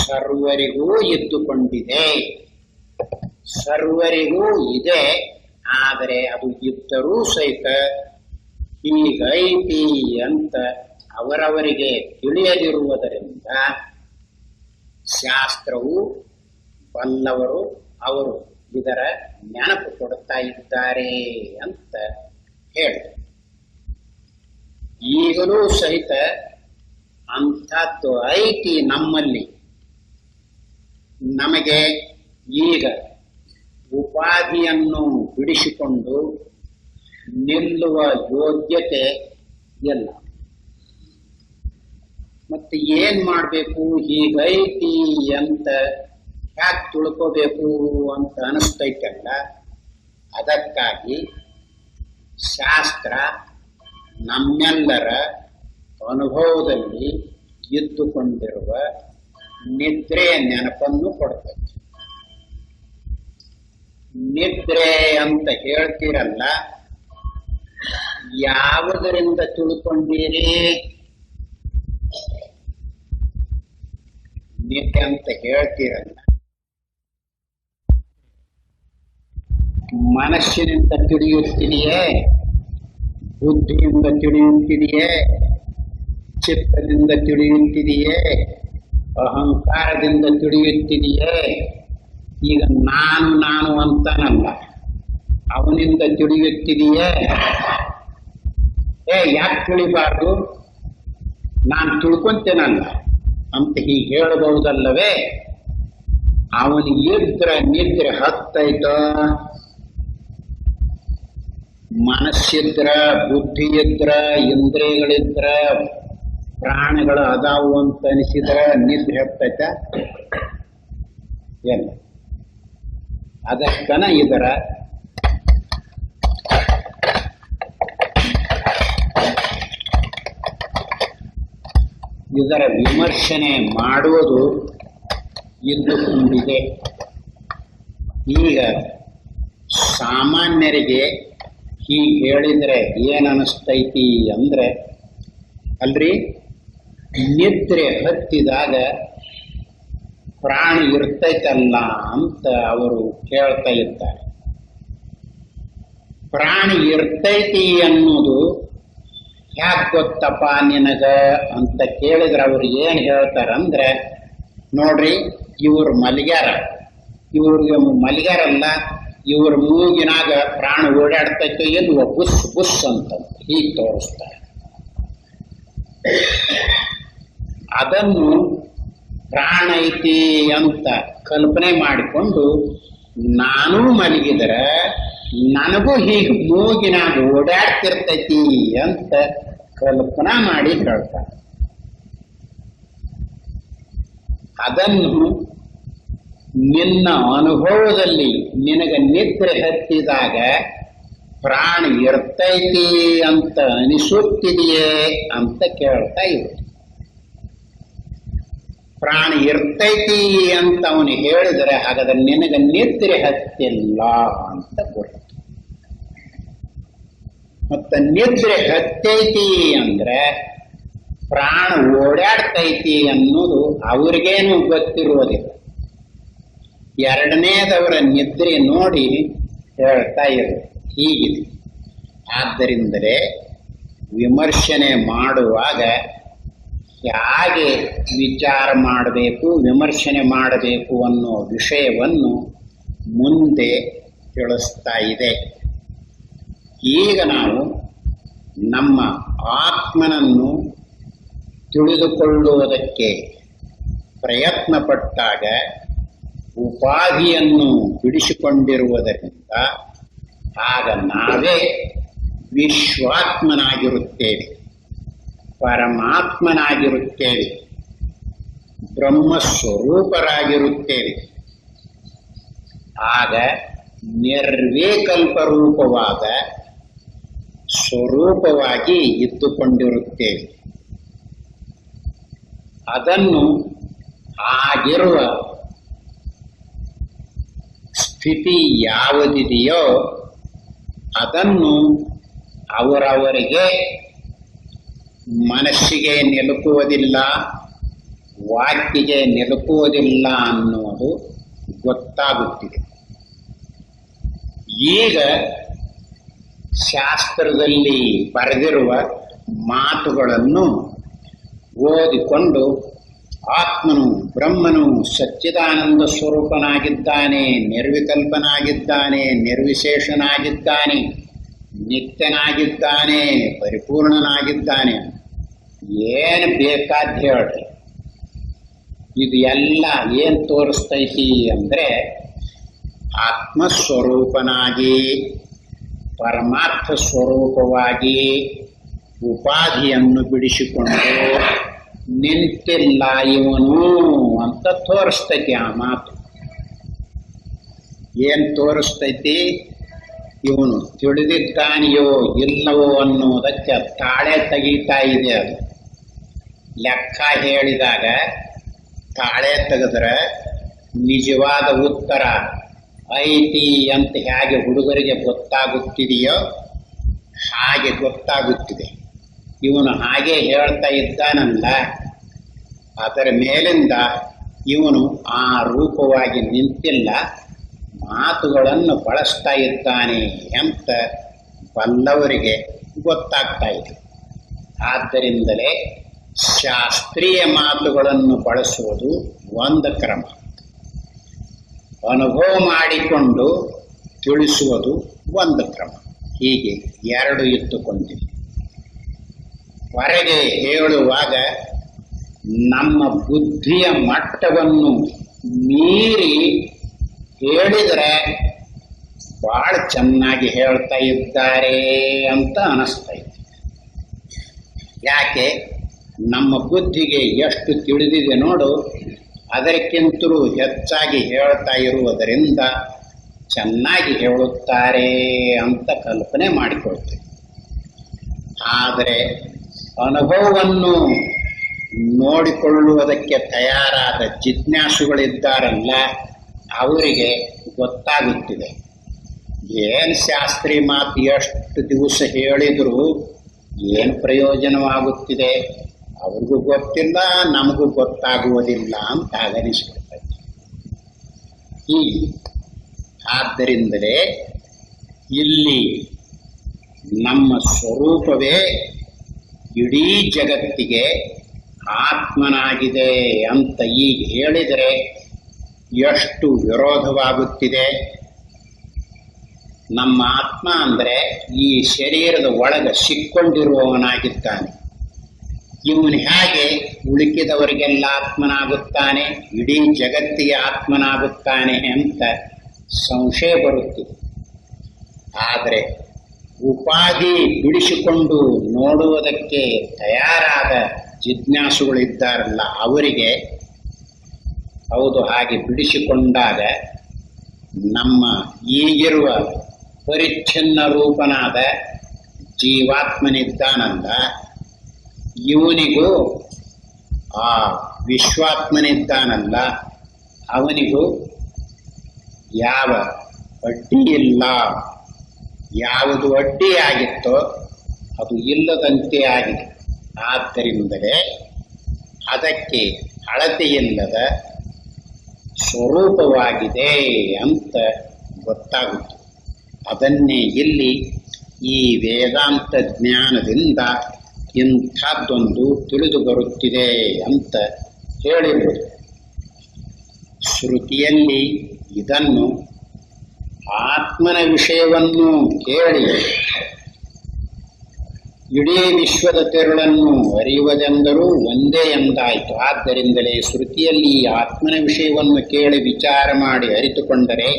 ಸರ್ವರಿಗೂ ಇದ್ದುಕೊಂಡಿದೆ, ಸರ್ವರಿಗೂ ಇದೆ. ಆದರೆ ಅದು ಇದ್ದರೂ ಸಹಿತ ಹೀಗೈತಿ ಅಂತ ಅವರವರಿಗೆ ತಿಳಿಯದಿರುವುದರಿಂದ ಶಾಸ್ತ್ರವು ಬಲ್ಲವರು ಅವರು ಇದರ ನೆನಪು ಕೊಡ್ತಾ ಇದ್ದಾರೆ ಅಂತ ಹೇಳಿ, ಈಗಲೂ ಸಹಿತ ಅಂಥದ್ದು ಐತಿ ನಮ್ಮಲ್ಲಿ. ನಮಗೆ ಈಗ ಉಪಾಧಿಯನ್ನು ಬಿಡಿಸಿಕೊಂಡು ನಿಲ್ಲುವ ಯೋಗ್ಯತೆ ಇಲ್ಲ. ಮತ್ತೆ ಏನ್ ಮಾಡಬೇಕು? ಹೀಗೈತಿ ಅಂತ ಯಾಕೆ ತಿಳ್ಕೋಬೇಕು ಅಂತ ಅನಿಸ್ತೈತಲ್ಲ, ಅದಕ್ಕಾಗಿ ಶಾಸ್ತ್ರ ನಮ್ಮೆಲ್ಲರ ಅನುಭವದಲ್ಲಿ ಇದ್ದುಕೊಂಡಿರುವ ನಿದ್ರೆಯ ನೆನಪನ್ನು ಕೊಡ್ತೈತಿ. ನಿದ್ರೆ ಅಂತ ಹೇಳ್ತೀರಲ್ಲ, ಯಾವುದರಿಂದ ತಿಳ್ಕೊಂಡಿರಿ? ನಿದ್ದೆ ಅಂತ ಹೇಳ್ತೀರಲ್ಲ, ಮನಸ್ಸಿನಿಂದ ತಿಳಿಯುತ್ತಿದೆಯೇ? ಬುದ್ಧಿಯಿಂದ ತಿಳಿಯುತ್ತಿದೆಯೇ? ಚಿತ್ತದಿಂದ ತಿಳಿಯುತ್ತಿದೆಯೇ? ಅಹಂಕಾರದಿಂದ ತಿಳಿಯುತ್ತಿದೆಯೇ? ಈಗ ನಾನು ನಾನು ಅಂತಾನಲ್ಲ, ಅವನಿಂದ ತಿಳಿಯುತ್ತಿದೆಯೇ? ಯಾಕೆ ತಿಳಿಬಾರ್ದು? ನಾನು ತಿಳ್ಕೊಂತೇನಲ್ಲ ಅಂತ ಹೀಗೆ ಹೇಳಬಹುದಲ್ಲವೇ? ಅವನಿಗಿದ್ರ ನಿದ್ರೆ ಹತ್ತೈತ, ಮನಸ್ಸಿದ್ರ, ಬುದ್ಧಿ ಇದ್ರ, ಇಂದ್ರಿಯಗಳಿದ್ರ, ಪ್ರಾಣಿಗಳು ಅದಾವು ಅಂತ ಅನಿಸಿದ್ರ ನಿದ್ರೆ ಹತ್ತೈತ ಎಲ್ಲ. ಅದಕ್ಕನ ಇದರ ವಿಮರ್ಶನೆ ಮಾಡುವುದು ಇದ್ದುಕೊಂಡಿದೆ. ಈಗ ಸಾಮಾನ್ಯರಿಗೆ ಹೀಗೆ ಹೇಳಿದ್ರೆ ಏನನಿಸ್ತೈತಿ ಅಂದ್ರೆ, ಅಲ್ರಿ ನಿದ್ರೆ ಹತ್ತಿದಾಗ ಪ್ರಾಣಿ ಇರ್ತೈತಲ್ಲ ಅಂತ ಅವರು ಕೇಳ್ತಾ ಇರ್ತಾರೆ. ಪ್ರಾಣಿ ಇರ್ತೈತಿ ಅನ್ನೋದು ಯಾಕೆ ಗೊತ್ತಪ್ಪ ನಿನಗ ಅಂತ ಕೇಳಿದ್ರೆ ಅವ್ರು ಏನ್ ಹೇಳ್ತಾರಂದ್ರೆ, ನೋಡ್ರಿ ಇವ್ರು ಮಲಗ್ಯಾರ, ಇವ್ರಿಗೆ ಮಲಗ್ಯಾರಲ್ಲ, ಇವ್ರ ಮೂಗಿನಾಗ ಪ್ರಾಣ ಓಡಾಡ್ತೈತೆ ಎನ್ನುವ ಬುಸ್ ಬುಸ್ ಅಂತ ಹೀಗೆ ತೋರಿಸ್ತಾರೆ. ಅದನ್ನು ಪ್ರಾಣ ಐತಿ ಅಂತ ಕಲ್ಪನೆ ಮಾಡಿಕೊಂಡು ನಾನು ಮಲಗಿದರೆ ನನಗೂ ಹೀಗೆ ಮೂಗಿನಾಗ ಓಡಾಡ್ತಿರ್ತೈತಿ ಅಂತ ಕಲ್ಪನಾ ಮಾಡಿ ಹೇಳ್ತಾರೆ. ಅದನ್ನು ನಿನ್ನ ಅನುಭವದಲ್ಲಿ ನಿನಗೆ ನಿದ್ರೆ ಹತ್ತಿದಾಗ ಪ್ರಾಣ ಇರ್ತೈತಿ ಅಂತ ಅನಿಸುತ್ತಿದೆಯೇ ಅಂತ ಕೇಳ್ತಾ ಇವರು. ಪ್ರಾಣ ಇರ್ತೈತಿ ಅಂತ ಅವನು ಹೇಳಿದರೆ ಹಾಗಾದ್ರೆ ನಿನಗೆ ನಿದ್ರೆ ಹತ್ತಿಲ್ಲ ಅಂತ ಗೊತ್ತು. ಮತ್ತ ನಿದ್ರೆ ಹತ್ತೈತಿ ಅಂದ್ರೆ ಪ್ರಾಣ ಓಡಾಡ್ತೈತಿ ಅನ್ನೋದು ಅವ್ರಿಗೇನು ಗೊತ್ತಿರುವುದಿಲ್ಲ. ಎರಡನೇದವರ ನಿದ್ರೆ ನೋಡಿ ಹೇಳ್ತಾ ಇರೋದು ಹೀಗಿದೆ. ಆದ್ದರಿಂದಲೇ ವಿಮರ್ಶನೆ ಮಾಡುವಾಗ ಹೇಗೆ ವಿಚಾರ ಮಾಡಬೇಕು, ವಿಮರ್ಶನೆ ಮಾಡಬೇಕು ಅನ್ನೋ ವಿಷಯವನ್ನು ಮುಂದೆ ತಿಳಿಸ್ತಾ ಇದೆ. ಈಗ ನಾವು ನಮ್ಮ ಆತ್ಮನನ್ನು ತಿಳಿದುಕೊಳ್ಳುವುದಕ್ಕೆ ಪ್ರಯತ್ನ ಪಟ್ಟಾಗ ಉಪಾಧಿಯನ್ನು ಬಿಡಿಸಿಕೊಂಡಿರುವುದರಿಂದ ಆಗ ನಾವೇ ವಿಶ್ವಾತ್ಮನಾಗಿರುತ್ತೇವೆ, ಪರಮಾತ್ಮನಾಗಿರುತ್ತೇವೆ, ಬ್ರಹ್ಮಸ್ವರೂಪರಾಗಿರುತ್ತೇವೆ. ಆಗ ನಿರ್ವಿಕಲ್ಪ ರೂಪವಾದ ಸ್ವರೂಪವಾಗಿ ಇದ್ದುಕೊಂಡಿರುತ್ತೇವೆ. ಅದನ್ನು ಆಗಿರುವ ಸ್ಥಿತಿ ಯಾವುದಿದೆಯೋ ಅದನ್ನು ಅವರವರಿಗೆ ಮನಸ್ಸಿಗೆ ನಿಲುಕುವುದಿಲ್ಲ, ವಾಕ್ಯಗೆ ನಿಲುಕುವುದಿಲ್ಲ ಅನ್ನೋದು ಗೊತ್ತಾಗುತ್ತಿದೆ. ಈಗ ಶಾಸ್ತ್ರದಲ್ಲಿ ಬರೆದಿರುವ ಮಾತುಗಳನ್ನು ಓದಿಕೊಂಡು ಆತ್ಮನು ಬ್ರಹ್ಮನು ಸಚ್ಚಿದಾನಂದ ಸ್ವರೂಪನಾಗಿದ್ದಾನೆ, ನಿರ್ವಿಕಲ್ಪನಾಗಿದ್ದಾನೆ, ನಿರ್ವಿಶೇಷನಾಗಿದ್ದಾನೆ, ನಿತ್ಯನಾಗಿದ್ದಾನೆ, ಪರಿಪೂರ್ಣನಾಗಿದ್ದಾನೆ, ಏನು ಬೇಕಾದ ಹೇಳ್ರಿ. ಇದು ಎಲ್ಲ ಏನು ತೋರಿಸ್ತೈತಿ ಅಂದರೆ ಆತ್ಮಸ್ವರೂಪನಾಗಿ ಪರಮಾರ್ಥ ಸ್ವರೂಪವಾಗಿ ಉಪಾಧಿಯನ್ನು ಬಿಡಿಸಿಕೊಂಡು ನಿಂತಿಲ್ಲ ಇವನು ಅಂತ ತೋರಿಸ್ತೈತಿ. ಆ ಮಾತು ಏನು ತೋರಿಸ್ತೈತಿ? ಇವನು ತಿಳಿದಿದ್ದಾನೆಯೋ ಇಲ್ಲವೋ ಅನ್ನೋದಕ್ಕೆ ತಾಳೆ ತೆಗೀತಾ ಇದೆ. ಅದು ಲೆಕ್ಕ ಹೇಳಿದಾಗ ತಾಳೆ ತೆಗೆದ್ರೆ ನಿಜವಾದ ಉತ್ತರ ಐತಿ ಅಂತ ಹೇಗೆ ಹುಡುಗರಿಗೆ ಗೊತ್ತಾಗುತ್ತಿದೆಯೋ ಹಾಗೆ ಗೊತ್ತಾಗುತ್ತಿದೆ. ಇವನು ಹಾಗೆ ಹೇಳ್ತಾ ಇದ್ದಾನಲ್ಲ, ಅದರ ಮೇಲಿಂದ ಇವನು ಆ ರೂಪವಾಗಿ ನಿಂತಿಲ್ಲ, ಮಾತುಗಳನ್ನು ಬಳಸ್ತಾ ಇದ್ದಾನೆ ಅಂತ ಬಲ್ಲವರಿಗೆ ಗೊತ್ತಾಗ್ತಾ ಇದೆ. ಆದ್ದರಿಂದಲೇ ಶಾಸ್ತ್ರೀಯ ಮಾತುಗಳನ್ನು ಬಳಸುವುದು ಒಂದು ಕ್ರಮ, ಅನುಭವ ಮಾಡಿಕೊಂಡು ತಿಳಿಸುವುದು ಒಂದು ಕ್ರಮ. ಹೀಗೆ ಎರಡು ಇಟ್ಟುಕೊಂಡಿದೆ. ಹೊರಗೆ ಹೇಳುವಾಗ ನಮ್ಮ ಬುದ್ಧಿಯ ಮಟ್ಟವನ್ನು ಮೀರಿ ಹೇಳಿದರೆ ಬಹಳ ಚೆನ್ನಾಗಿ ಹೇಳ್ತಾ ಇದ್ದಾರೆ ಅಂತ ಅನಿಸ್ತಾ ಇದೆ. ಯಾಕೆ? ನಮ್ಮ ಬುದ್ಧಿಗೆ ಎಷ್ಟು ತಿಳಿದಿದೆ ನೋಡು, ಅದಕ್ಕಿಂತಲೂ ಹೆಚ್ಚಾಗಿ ಹೇಳ್ತಾ ಇರುವುದರಿಂದ ಚೆನ್ನಾಗಿ ಹೇಳುತ್ತಾರೆ ಅಂತ ಕಲ್ಪನೆ ಮಾಡಿಕೊಳ್ತೇವೆ. ಆದರೆ ಅನುಭವವನ್ನು ನೋಡಿಕೊಳ್ಳುವುದಕ್ಕೆ ತಯಾರಾದ ಜಿಜ್ಞಾಸುಗಳಿದ್ದಾರಲ್ಲ, ಅವರಿಗೆ ಗೊತ್ತಾಗುತ್ತಿದೆ ಏನು ಶಾಸ್ತ್ರೀ ಮಾತು ಎಷ್ಟು ದಿವಸ ಹೇಳಿದರೂ ಏನು ಪ್ರಯೋಜನವಾಗುತ್ತಿದೆ, ಅವ್ರಿಗೂ ಗೊತ್ತಿಲ್ಲ, ನಮಗೂ ಗೊತ್ತಾಗುವುದಿಲ್ಲ ಅಂತ ಅನಿಸ್ಬಿಡ್ತೈತೆ. ಹೀಗೆ ಆದ್ದರಿಂದಲೇ ಇಲ್ಲಿ ನಮ್ಮ ಸ್ವರೂಪವೇ ಇಡೀ ಜಗತ್ತಿಗೆ ಆತ್ಮನಾಗಿದೆ ಅಂತ ಈಗ ಹೇಳಿದರೆ ಎಷ್ಟು ವಿರೋಧವಾಗುತ್ತಿದೆ. ನಮ್ಮ ಆತ್ಮ ಅಂದರೆ ಈ ಶರೀರದ ಒಳಗೆ ಸಿಕ್ಕೊಂಡಿರುವವನಾಗಿದ್ದಾನೆ. ಇವನು ಹೇಗೆ ಉಳುಕಿದವರಿಗೆಲ್ಲ ಆತ್ಮನಾಗುತ್ತಾನೆ, ಇಡೀ ಜಗತ್ತಿಗೆ ಆತ್ಮನಾಗುತ್ತಾನೆ ಅಂತ ಸಂಶಯ ಬರುತ್ತಿದೆ. ಆದರೆ ಉಪಾಧಿ ಬಿಡಿಸಿಕೊಂಡು ನೋಡುವುದಕ್ಕೆ ತಯಾರಾದ ಜಿಜ್ಞಾಸುಗಳಿದ್ದಾರಲ್ಲ, ಅವರಿಗೆ ಹೌದು, ಹಾಗೆ ಬಿಡಿಸಿಕೊಂಡಾಗ ನಮ್ಮ ಈಗಿರುವ ಪರಿಚ್ಛಿನ್ನ ರೂಪನಾದ ಜೀವಾತ್ಮನಿದ್ದಾನಲ್ಲ, ಇವನಿಗೂ ಆ ವಿಶ್ವಾತ್ಮನಿದ್ದಾನಲ್ಲ ಅವನಿಗೂ ಯಾವ ಅಡ್ಡಿ ಇಲ್ಲ. ಯಾವುದು ಅಡ್ಡಿಯಾಗಿತ್ತೋ ಅದು ಇಲ್ಲದಂತೆ ಆಗಿದೆ. ಆದ್ದರಿಂದಲೇ ಅದಕ್ಕೆ ಅಳತೆಯಿಲ್ಲದ ಸ್ವರೂಪವಾಗಿದೆ ಅಂತ ಗೊತ್ತಾಗುತ್ತೆ. ಅದನ್ನೇ ಇಲ್ಲಿ ಈ ವೇದಾಂತ ಜ್ಞಾನದಿಂದ ಇಂಥದ್ದೊಂದು ತಿಳಿದು ಬರುತ್ತಿದೆ ಅಂತ ಹೇಳಿರುವುದು. ಶ್ರುತಿಯಲ್ಲಿ ಇದನ್ನು ಆತ್ಮನ ವಿಷಯವನ್ನು ಕೇಳಿ ಇಡೀ ವಿಶ್ವದ ತೆರಳನ್ನು ಅರಿಯುವುದೆಂದರೂ ಒಂದೇ ಎಂದಾಯಿತು. ಆದ್ದರಿಂದಲೇ ಶ್ರುತಿಯಲ್ಲಿ ಆತ್ಮನ ವಿಷಯವನ್ನು ಕೇಳಿ ವಿಚಾರ ಮಾಡಿ ಅರಿತುಕೊಂಡರೆ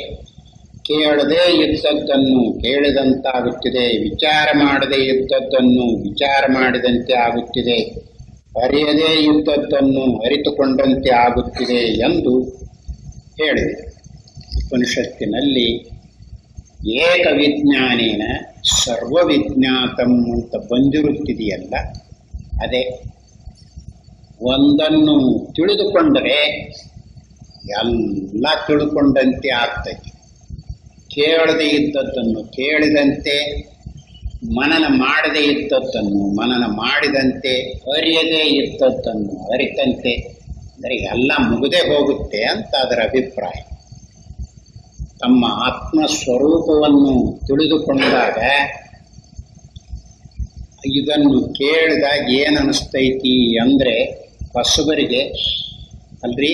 ಕೇಳದೇ ಇದ್ದದ್ದನ್ನು ಕೇಳಿದಂತಾಗುತ್ತಿದೆ, ವಿಚಾರ ಮಾಡದೇ ಇದ್ದದ್ದನ್ನು ವಿಚಾರ ಮಾಡಿದಂತೆ ಆಗುತ್ತಿದೆ, ಅರಿಯದೇ ಇದ್ದದ್ದನ್ನು ಅರಿತುಕೊಂಡಂತೆ ಆಗುತ್ತಿದೆ ಎಂದು ಹೇಳಿದೆ. ಉಪನಿಷತ್ತಿನಲ್ಲಿ ಏಕವಿಜ್ಞಾನೇನ ಸರ್ವವಿಜ್ಞಾತಂ ಅಂತ ಬಂದಿರುತ್ತಿದೆಯಲ್ಲ, ಅದೇ ಒಂದನ್ನು ತಿಳಿದುಕೊಂಡರೆ ಎಲ್ಲ ತಿಳ್ಕೊಂಡಂತೆ ಆಗ್ತದೆ. ಕೇಳದೇ ಇದ್ದದ್ದನ್ನು ಕೇಳಿದಂತೆ, ಮನನ ಮಾಡದೇ ಇದ್ದದ್ದನ್ನು ಮನನ ಮಾಡಿದಂತೆ, ಅರಿಯದೇ ಇದ್ದದ್ದನ್ನು ಅರಿತಂತೆ, ಅಂದರೆ ಎಲ್ಲ ಮುಗದೆ ಹೋಗುತ್ತೆ ಅಂತ ಅದರ ಅಭಿಪ್ರಾಯ. ತಮ್ಮ ಆತ್ಮಸ್ವರೂಪವನ್ನು ತಿಳಿದುಕೊಂಡಾಗ ಇದನ್ನು ಕೇಳಿದಾಗ ಏನನಿಸ್ತೈತಿ ಅಂದರೆ, ಹೊಸಬರಿಗೆ ಅಲ್ರಿ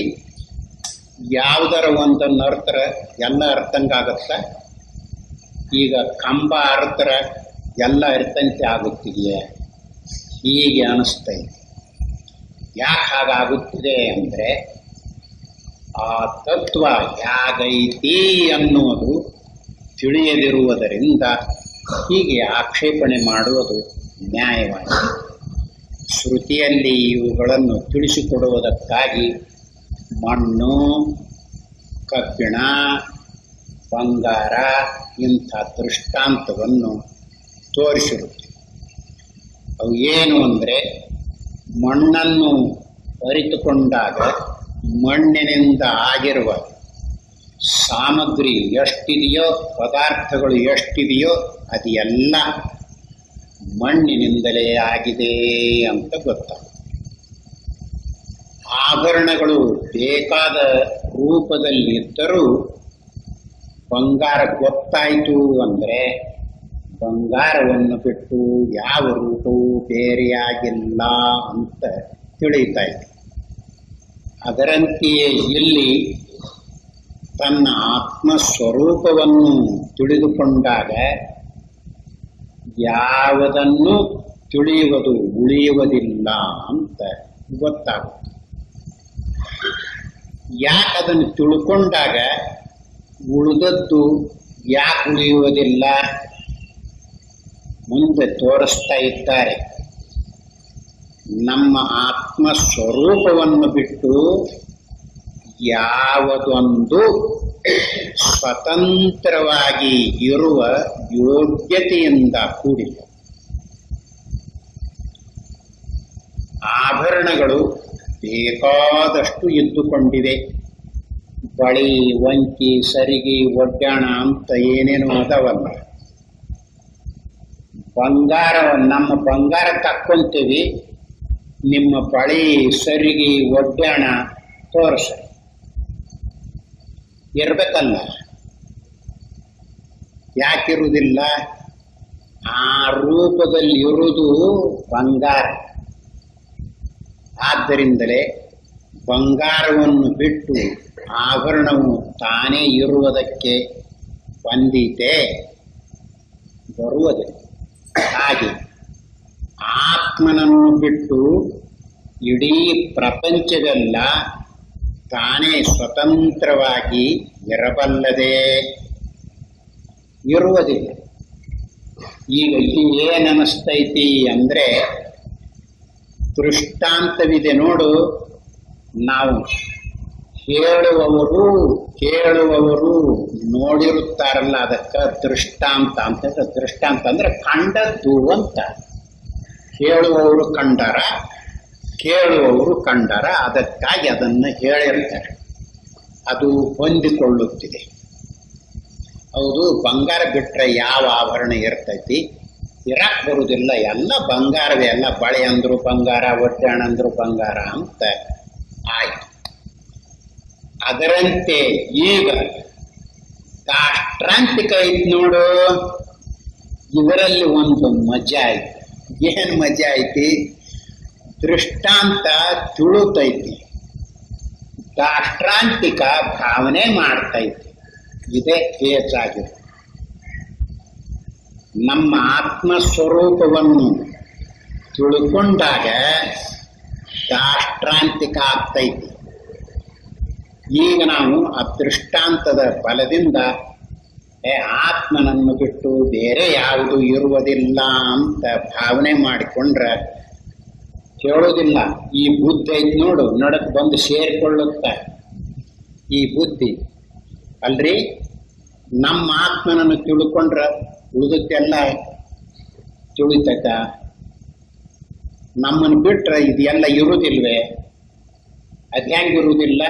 ಯಾವುದರ ಒಂದನ್ನು ಅರ್ಥರ ಎಲ್ಲ ಅರ್ಥಂಗಾಗತ್ತ. ಈಗ ಕಂಬ ಅರ್ಥರ ಎಲ್ಲ ಅರ್ಥಂತೆ ಆಗುತ್ತಿದೆಯೇ? ಹೀಗೆ ಅನಿಸ್ತೈತಿ. ಯಾಕೆ ಹಾಗಾಗುತ್ತಿದೆ ಅಂದರೆ, ಆ ತತ್ವ ಹೇಗೈತಿ ಅನ್ನೋದು ತಿಳಿಯದಿರುವುದರಿಂದ ಹೀಗೆ ಆಕ್ಷೇಪಣೆ ಮಾಡುವುದು ನ್ಯಾಯವಾಗಿದೆ. ಶ್ರುತಿಯಲ್ಲಿ ಇವುಗಳನ್ನು ತಿಳಿಸಿಕೊಡುವುದಕ್ಕಾಗಿ ಮಣ್ಣು, ಕಬ್ಬಿಣ, ಬಂಗಾರ ಇಂಥ ದೃಷ್ಟಾಂತವನ್ನು ತೋರಿಸಿರುತ್ತದೆ. ಅವು ಏನು ಅಂದರೆ, ಮಣ್ಣನ್ನು ಅರಿತುಕೊಂಡಾಗ ಮಣ್ಣಿನಿಂದ ಆಗಿರುವ ಸಾಮಗ್ರಿ ಎಷ್ಟಿದೆಯೋ, ಪದಾರ್ಥಗಳು ಎಷ್ಟಿದೆಯೋ ಅದು ಎಲ್ಲ ಮಣ್ಣಿನಿಂದಲೇ ಆಗಿದೆ ಅಂತ ಗೊತ್ತಾಗುತ್ತೆ. ಆಭರಣಗಳು ಬೇಕಾದ ರೂಪದಲ್ಲಿದ್ದರೂ ಬಂಗಾರ ಗೊತ್ತಾಯಿತು ಅಂದರೆ ಬಂಗಾರವನ್ನು ಬಿಟ್ಟು ಯಾವ ರೂಪವೂ ಬೇರೆಯಾಗಿಲ್ಲ ಅಂತ ತಿಳಿತಾ ಇದೆ. ಅದರಂತೆಯೇ ಇಲ್ಲಿ ತನ್ನ ಆತ್ಮಸ್ವರೂಪವನ್ನು ತಿಳಿದುಕೊಂಡಾಗ ಯಾವುದನ್ನು ತಿಳಿಯುವುದು ಉಳಿಯುವುದಿಲ್ಲ ಅಂತ ಗೊತ್ತಾಗುತ್ತೆ. ಯಾಕೆ ಅದನ್ನು ತಿಳ್ಕೊಂಡಾಗ ಉಳಿದದ್ದು ಯಾಕೆ ಉಳಿಯುವುದಿಲ್ಲ ಮುಂದೆ ತೋರಿಸ್ತಾ ಇದ್ದಾರೆ. ನಮ್ಮ ಆತ್ಮಸ್ವರೂಪವನ್ನು ಬಿಟ್ಟು ಯಾವುದೊಂದು ಸ್ವತಂತ್ರವಾಗಿ ಇರುವ ಯೋಗ್ಯತೆಯಿಂದ ಕೂಡಿಲ್ಲ. ಆಭರಣಗಳು ಬೇಕಾದಷ್ಟು ಇದ್ದುಕೊಂಡಿವೆ. ಬಳಿ, ವಂಕಿ, ಸರಿಗೆ, ಒಡ್ಯಾಣ ಅಂತ ಏನೇನೋ ಅದಾವಲ್ಲ. ಬಂಗಾರ, ನಮ್ಮ ಬಂಗಾರ ತಕ್ಕೊಂತೀವಿ, ನಿಮ್ಮ ಬಳಿ, ಸರಿಗೆ, ಒಡ್ಯಾಣ ತೋರಿಸ ಇರ್ಬೇಕಲ್ಲ. ಯಾಕಿರುವುದಿಲ್ಲ? ಆ ರೂಪದಲ್ಲಿ ಇರುವುದು ಬಂಗಾರ. ಆದ್ದರಿಂದಲೇ ಬಂಗಾರವನ್ನು ಬಿಟ್ಟು ಆಭರಣವು ತಾನೇ ಇರುವುದಕ್ಕೆ ಬಂದಿದೆ, ಬರುವುದಿಲ್ಲ. ಹಾಗೆ ಆತ್ಮನನ್ನು ಬಿಟ್ಟು ಇಡೀ ಪ್ರಪಂಚವೆಲ್ಲ ತಾನೇ ಸ್ವತಂತ್ರವಾಗಿ ಇರಬಲ್ಲದೆ ಇರುವುದಿಲ್ಲ. ಈಗ ಇಲ್ಲಿ ಏನನಿಸ್ತೈತಿ ಅಂದರೆ, ದೃಷ್ಟಾಂತವಿದೆ ನೋಡು. ನಾವು ಹೇಳುವವರು ಕೇಳುವವರು ನೋಡಿರುತ್ತಾರಲ್ಲ, ಅದಕ್ಕೆ ದೃಷ್ಟಾಂತ ಅಂತ. ದೃಷ್ಟಾಂತ ಅಂದ್ರೆ ಕಂಡದ್ದು ಅಂತ. ಹೇಳುವವರು ಕಂಡರ, ಕೇಳುವವರು ಕಂಡರ, ಅದಕ್ಕಾಗಿ ಅದನ್ನು ಹೇಳಿರ್ತಾರೆ. ಅದು ಹೊಂದಿಕೊಳ್ಳುತ್ತಿದೆ. ಹೌದು, ಬಂಗಾರ ಬಿಟ್ಟರೆ ಯಾವ ಆಭರಣ ಇರ್ತೈತಿ? ಇರಕ್ಕೆ ಬರುವುದಿಲ್ಲ. ಎಲ್ಲ ಬಂಗಾರವೇ. ಎಲ್ಲ ಬಳೆ ಅಂದ್ರು ಬಂಗಾರ, ಒಡ್ಯಾಣ ಅಂದ್ರು ಬಂಗಾರ ಅಂತ ಆಯ್ತು. ಅದರಂತೆ ಈಗ ರಾಷ್ಟ್ರಾಂತಿಕ ಐತಿ ನೋಡು. ಇದರಲ್ಲಿ ಒಂದು ಮಜಾ ಐತಿ. ಏನು ಮಜಾ ಐತಿ? ದೃಷ್ಟಾಂತ ತುಳುತೈತಿ, ರಾಷ್ಟ್ರಾಂತಿಕ ಭಾವನೆ ಮಾಡ್ತೈತಿ. ಇದೇ ಹೆಚ್ಚಾಗಿದೆ. ನಮ್ಮ ಆತ್ಮಸ್ವರೂಪವನ್ನು ತಿಳ್ಕೊಂಡಾಗ ರಾಷ್ಟ್ರಾಂತಿಕ ಆಗ್ತೈತಿ. ಈಗ ನಾವು ಆ ದೃಷ್ಟಾಂತದ ಬಲದಿಂದ ಆತ್ಮನನ್ನು ಬಿಟ್ಟು ಬೇರೆ ಯಾವುದು ಇರುವುದಿಲ್ಲ ಅಂತ ಭಾವನೆ ಮಾಡಿಕೊಂಡ್ರೆ ಕೇಳೋದಿಲ್ಲ. ಈ ಬುದ್ಧಿ ಐತಿ ನೋಡು, ನಡಕ್ ಬಂದು ಸೇರಿಕೊಳ್ಳುತ್ತ. ಈ ಬುದ್ಧಿ ಅಲ್ರಿ ನಮ್ಮ ಆತ್ಮನನ್ನು ತಿಳ್ಕೊಂಡ್ರ ಉಳಿದಕ್ಕೆಲ್ಲ ತಿಳಿತಕ್ಕ. ನಮ್ಮನ್ನು ಬಿಟ್ರ ಇದೆಲ್ಲ ಇರುವುದಿಲ್ವೇ? ಅದ್ ಹೆಂಗಿರುವುದಿಲ್ಲ?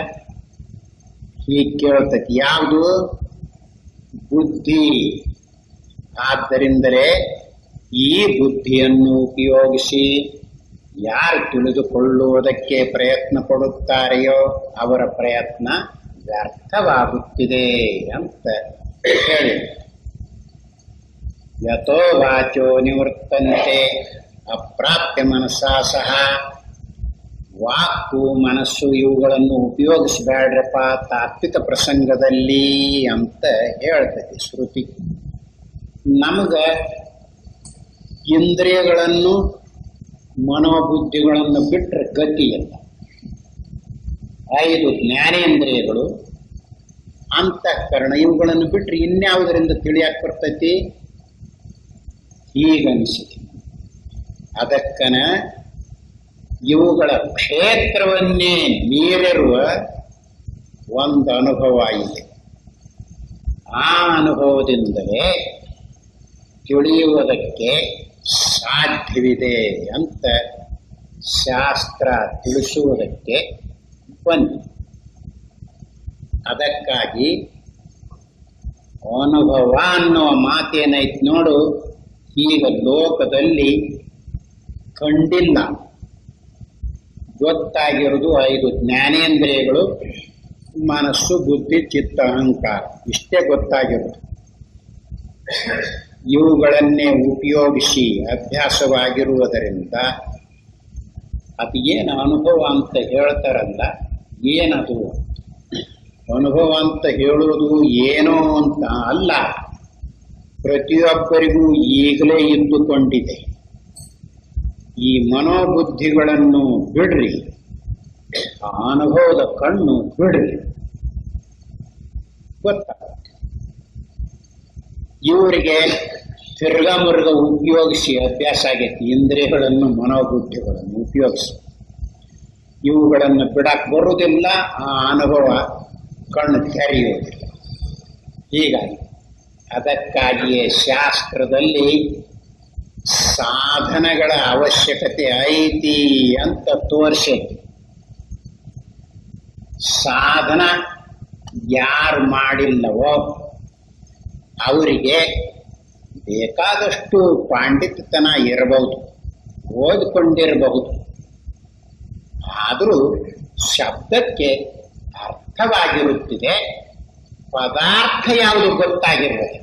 ಹೀಗೆ ಕೇಳ್ತೈತಿ. ಯಾವುದು? ಬುದ್ಧಿ. ಆದ್ದರಿಂದಲೇ ಈ ಬುದ್ಧಿಯನ್ನು ಉಪಯೋಗಿಸಿ ಯಾರು ತಿಳಿದುಕೊಳ್ಳುವುದಕ್ಕೆ ಪ್ರಯತ್ನ ಪಡುತ್ತಾರೆಯೋ ಅವರ ಪ್ರಯತ್ನ ವ್ಯರ್ಥವಾಗುತ್ತಿದೆ ಅಂತ ಹೇಳಿ, ಯಥೋ ವಾಚೋ ನಿವೃತ್ತಂತೆ ಅಪ್ರಾಪ್ಯ ಮನಸ್ಸಾ ಸಹ. ವಾಕು ಮನಸ್ಸು ಇವುಗಳನ್ನು ಉಪಯೋಗಿಸಬೇಡ್ರಪ್ಪ ತಾತ್ವಿಕ ಪ್ರಸಂಗದಲ್ಲಿ ಅಂತ ಹೇಳ್ತೈತಿ ಶ್ರುತಿ. ನಮಗ ಇಂದ್ರಿಯಗಳನ್ನು ಮನೋಬುದ್ಧಿಗಳನ್ನು ಬಿಟ್ಟರೆ ಗತಿಯಿಲ್ಲ. 5 ಜ್ಞಾನೇಂದ್ರಿಯಗಳು, ಅಂತಃಕರಣ ಇವುಗಳನ್ನು ಬಿಟ್ಟರೆ ಇನ್ಯಾವುದರಿಂದ ತಿಳಿಯಾಕ ಬರ್ತೈತಿ? ಹೀಗನ್ಸಿದೆ. ಅದಕ್ಕನ ಇವುಗಳ ಕ್ಷೇತ್ರವನ್ನೇ ಮೀರಿರುವ ಒಂದು ಅನುಭವ ಇದೆ. ಆ ಅನುಭವದಿಂದಲೇ ತಿಳಿಯುವುದಕ್ಕೆ ಸಾಧ್ಯವಿದೆ ಅಂತ ಶಾಸ್ತ್ರ ತಿಳಿಸುವುದಕ್ಕೆ ಬಂತು. ಅದಕ್ಕಾಗಿ ಅನುಭವ ಅನ್ನುವ ಮಾತೇನೈತಿ ನೋಡು, ಈಗ ಲೋಕದಲ್ಲಿ ಕಂಡಿಲ್ಲ. ಗೊತ್ತಾಗಿರೋದು 5 ಜ್ಞಾನೇಂದ್ರಿಯಗಳು, ಮನಸ್ಸು, ಬುದ್ಧಿ, ಚಿತ್ತ, ಅಹಂಕಾರ. ಇಷ್ಟೇ ಗೊತ್ತಾಗಿರೋದು. ಇವುಗಳನ್ನೇ ಉಪಯೋಗಿಸಿ ಅಭ್ಯಾಸವಾಗಿರುವುದರಿಂದ ಅದು ಏನು ಅನುಭವ ಅಂತ ಹೇಳ್ತಾರಲ್ಲ, ಏನದು ಅನುಭವ ಅಂತ ಹೇಳುವುದು? ಏನೋ ಅಂತ ಅಲ್ಲ, ಪ್ರತಿಯೊಬ್ಬರಿಗೂ ಈಗಲೇ ಇದ್ದುಕೊಂಡಿದೆ. ಈ ಮನೋಬುದ್ಧಿಗಳನ್ನು ಬಿಡ್ರಿ, ಆ ಅನುಭವದ ಕಣ್ಣು ಬಿಡ್ರಿ, ಗೊತ್ತಾಗುತ್ತೆ. ಇವರಿಗೆ ತಿರ್ಗಾ ಮುರ್ಗ ಉಪಯೋಗಿಸಿ ಅಭ್ಯಾಸ ಆಗೈತಿ. ಇಂದ್ರಿಯಗಳನ್ನು ಮನೋಬುದ್ಧಿಗಳನ್ನು ಉಪಯೋಗಿಸಿ ಇವುಗಳನ್ನು ಬಿಡಕ್ ಬರುವುದಿಲ್ಲ. ಆ ಅನುಭವ ಕಣ್ಣು ತೆರೆಯುವುದಿಲ್ಲ. ಹೀಗಾಗಿ ಅದಕ್ಕಾಗಿಯೇ ಶಾಸ್ತ್ರದಲ್ಲಿ ಸಾಧನಗಳ ಅವಶ್ಯಕತೆ ಐತಿ ಅಂತ ತೋರಿಸೈತಿ. ಸಾಧನ ಯಾರು ಮಾಡಿಲ್ಲವೋ ಅವರಿಗೆ ಬೇಕಾದಷ್ಟು ಪಾಂಡಿತ್ಯತನ ಇರಬಹುದು, ಓದಿಕೊಂಡಿರಬಹುದು, ಆದರೂ ಶಬ್ದಕ್ಕೆ ಅರ್ಥವಾಗಿರುತ್ತಿದೆ. ಪದಾರ್ಥ ಯಾವುದು ಗೊತ್ತಾಗಿರ್ಬೋದು.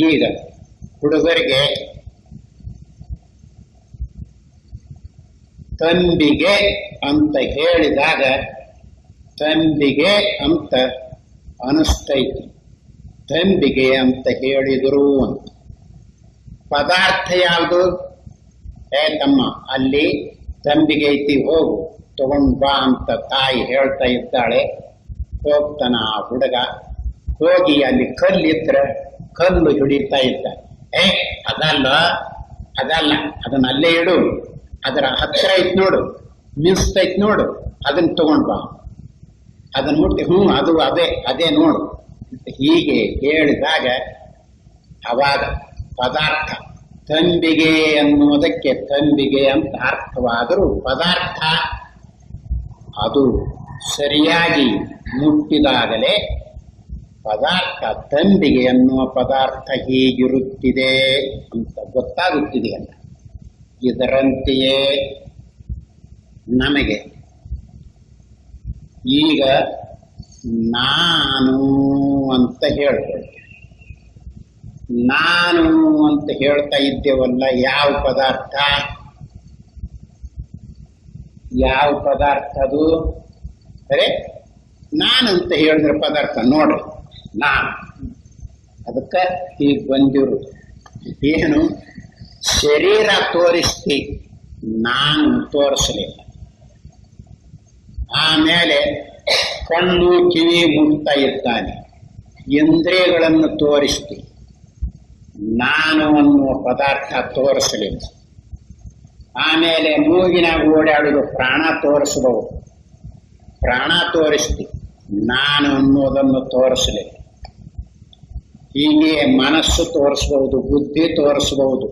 ಈಗ ಹುಡುಗರಿಗೆ ತಂಬಿಗೆ ಅಂತ ಹೇಳಿದಾಗ ತಂಬಿಗೆ ಅಂತ ಅನಿಸ್ತೈತಿ. ತಂಬಿಗೆ ಅಂತ ಹೇಳಿದರು ಅಂತ. ಪದಾರ್ಥ ಯಾವುದು? ತಮ್ಮ ಅಲ್ಲಿ ತಂಬಿಗೆ ಐತಿ, ಹೋಗು ತಗೊಂಡ್ ಬಾ ಅಂತ ತಾಯಿ ಹೇಳ್ತಾ ಇದ್ದಾಳೆ. ಹೋಗ್ತಾನ ಆ ಹುಡುಗ. ಹೋಗಿ ಅಲ್ಲಿ ಕಲ್ಲಿದ್ರೆ ಕಲ್ಲು ಹಿಡಿತಾ ಇದ್ದ. ಅದಲ್ಲ ಅದಲ್ಲ, ಅದನ್ನ ಅಲ್ಲೇ ಇಡು, ಅದರ ಹತ್ತಿರ ಐತ್ ನೋಡು, ಮಿಸ್ತೈತ್ ನೋಡು, ಅದನ್ನ ತಗೊಂಡ್ ಬಾ. ಅದನ್ನ ಮುಟ್ಟಿ ಅದು ಅದೇ ನೋಡು. ಹೀಗೆ ಹೇಳಿದಾಗ ಅವಾಗ ಪದಾರ್ಥ ತಂಬಿಗೆ ಅನ್ನುವುದಕ್ಕೆ ತಂಬಿಗೆ ಅಂತ ಅರ್ಥವಾದರೂ ಪದಾರ್ಥ ಅದು ಸರಿಯಾಗಿ ಮುಟ್ಟಿದಾಗಲೇ ಪದಾರ್ಥ ತಂಬಿಗೆ ಅನ್ನುವ ಪದಾರ್ಥ ಹೀಗಿರುತ್ತಿದೆ ಅಂತ ಗೊತ್ತಾಗುತ್ತಿದೆಯಲ್ಲ. ಇದರಂತೆಯೇ ನಮಗೆ ಈಗ ನಾನು ಅಂತ ಹೇಳ್ತೇವೆ. ನಾನು ಅಂತ ಹೇಳ್ತಾ ಇದ್ದೇವಲ್ಲ, ಯಾವ ಪದಾರ್ಥ? ಯಾವ ಪದಾರ್ಥ ಅದು? ಸರಿ, ನಾನಂತ ಹೇಳಿದ್ರೆ ಪದಾರ್ಥ ನೋಡ್ರಿ, ನಾನು ಅದಕ್ಕೆ ಈಗ ಬಂದಿರುವುದು ಏನು? ಶರೀರ ತೋರಿಸ್ತಿ, ನಾನು ತೋರಿಸಲಿಲ್ಲ. ಆಮೇಲೆ ಕಣ್ಣು ಕಿವಿ ಮುಟ್ತಾ ಇದ್ದಾನೆ, ಇಂದ್ರಿಯಗಳನ್ನು ತೋರಿಸ್ತಿ, ನಾನು ಅನ್ನುವ ಪದಾರ್ಥ ತೋರಿಸಲಿಲ್ಲ. ಆಮೇಲೆ ಮೂಗಿನಾಗ ಓಡಾಡುವುದು ಪ್ರಾಣ ತೋರಿಸಬಹುದು, ಪ್ರಾಣ ತೋರಿಸ್ತಿ, ನಾನು ಅನ್ನೋದನ್ನು ತೋರಿಸಲಿ. ಹೀಗೆ ಮನಸ್ಸು ತೋರಿಸಬಹುದು, ಬುದ್ಧಿ ತೋರಿಸಬಹುದು.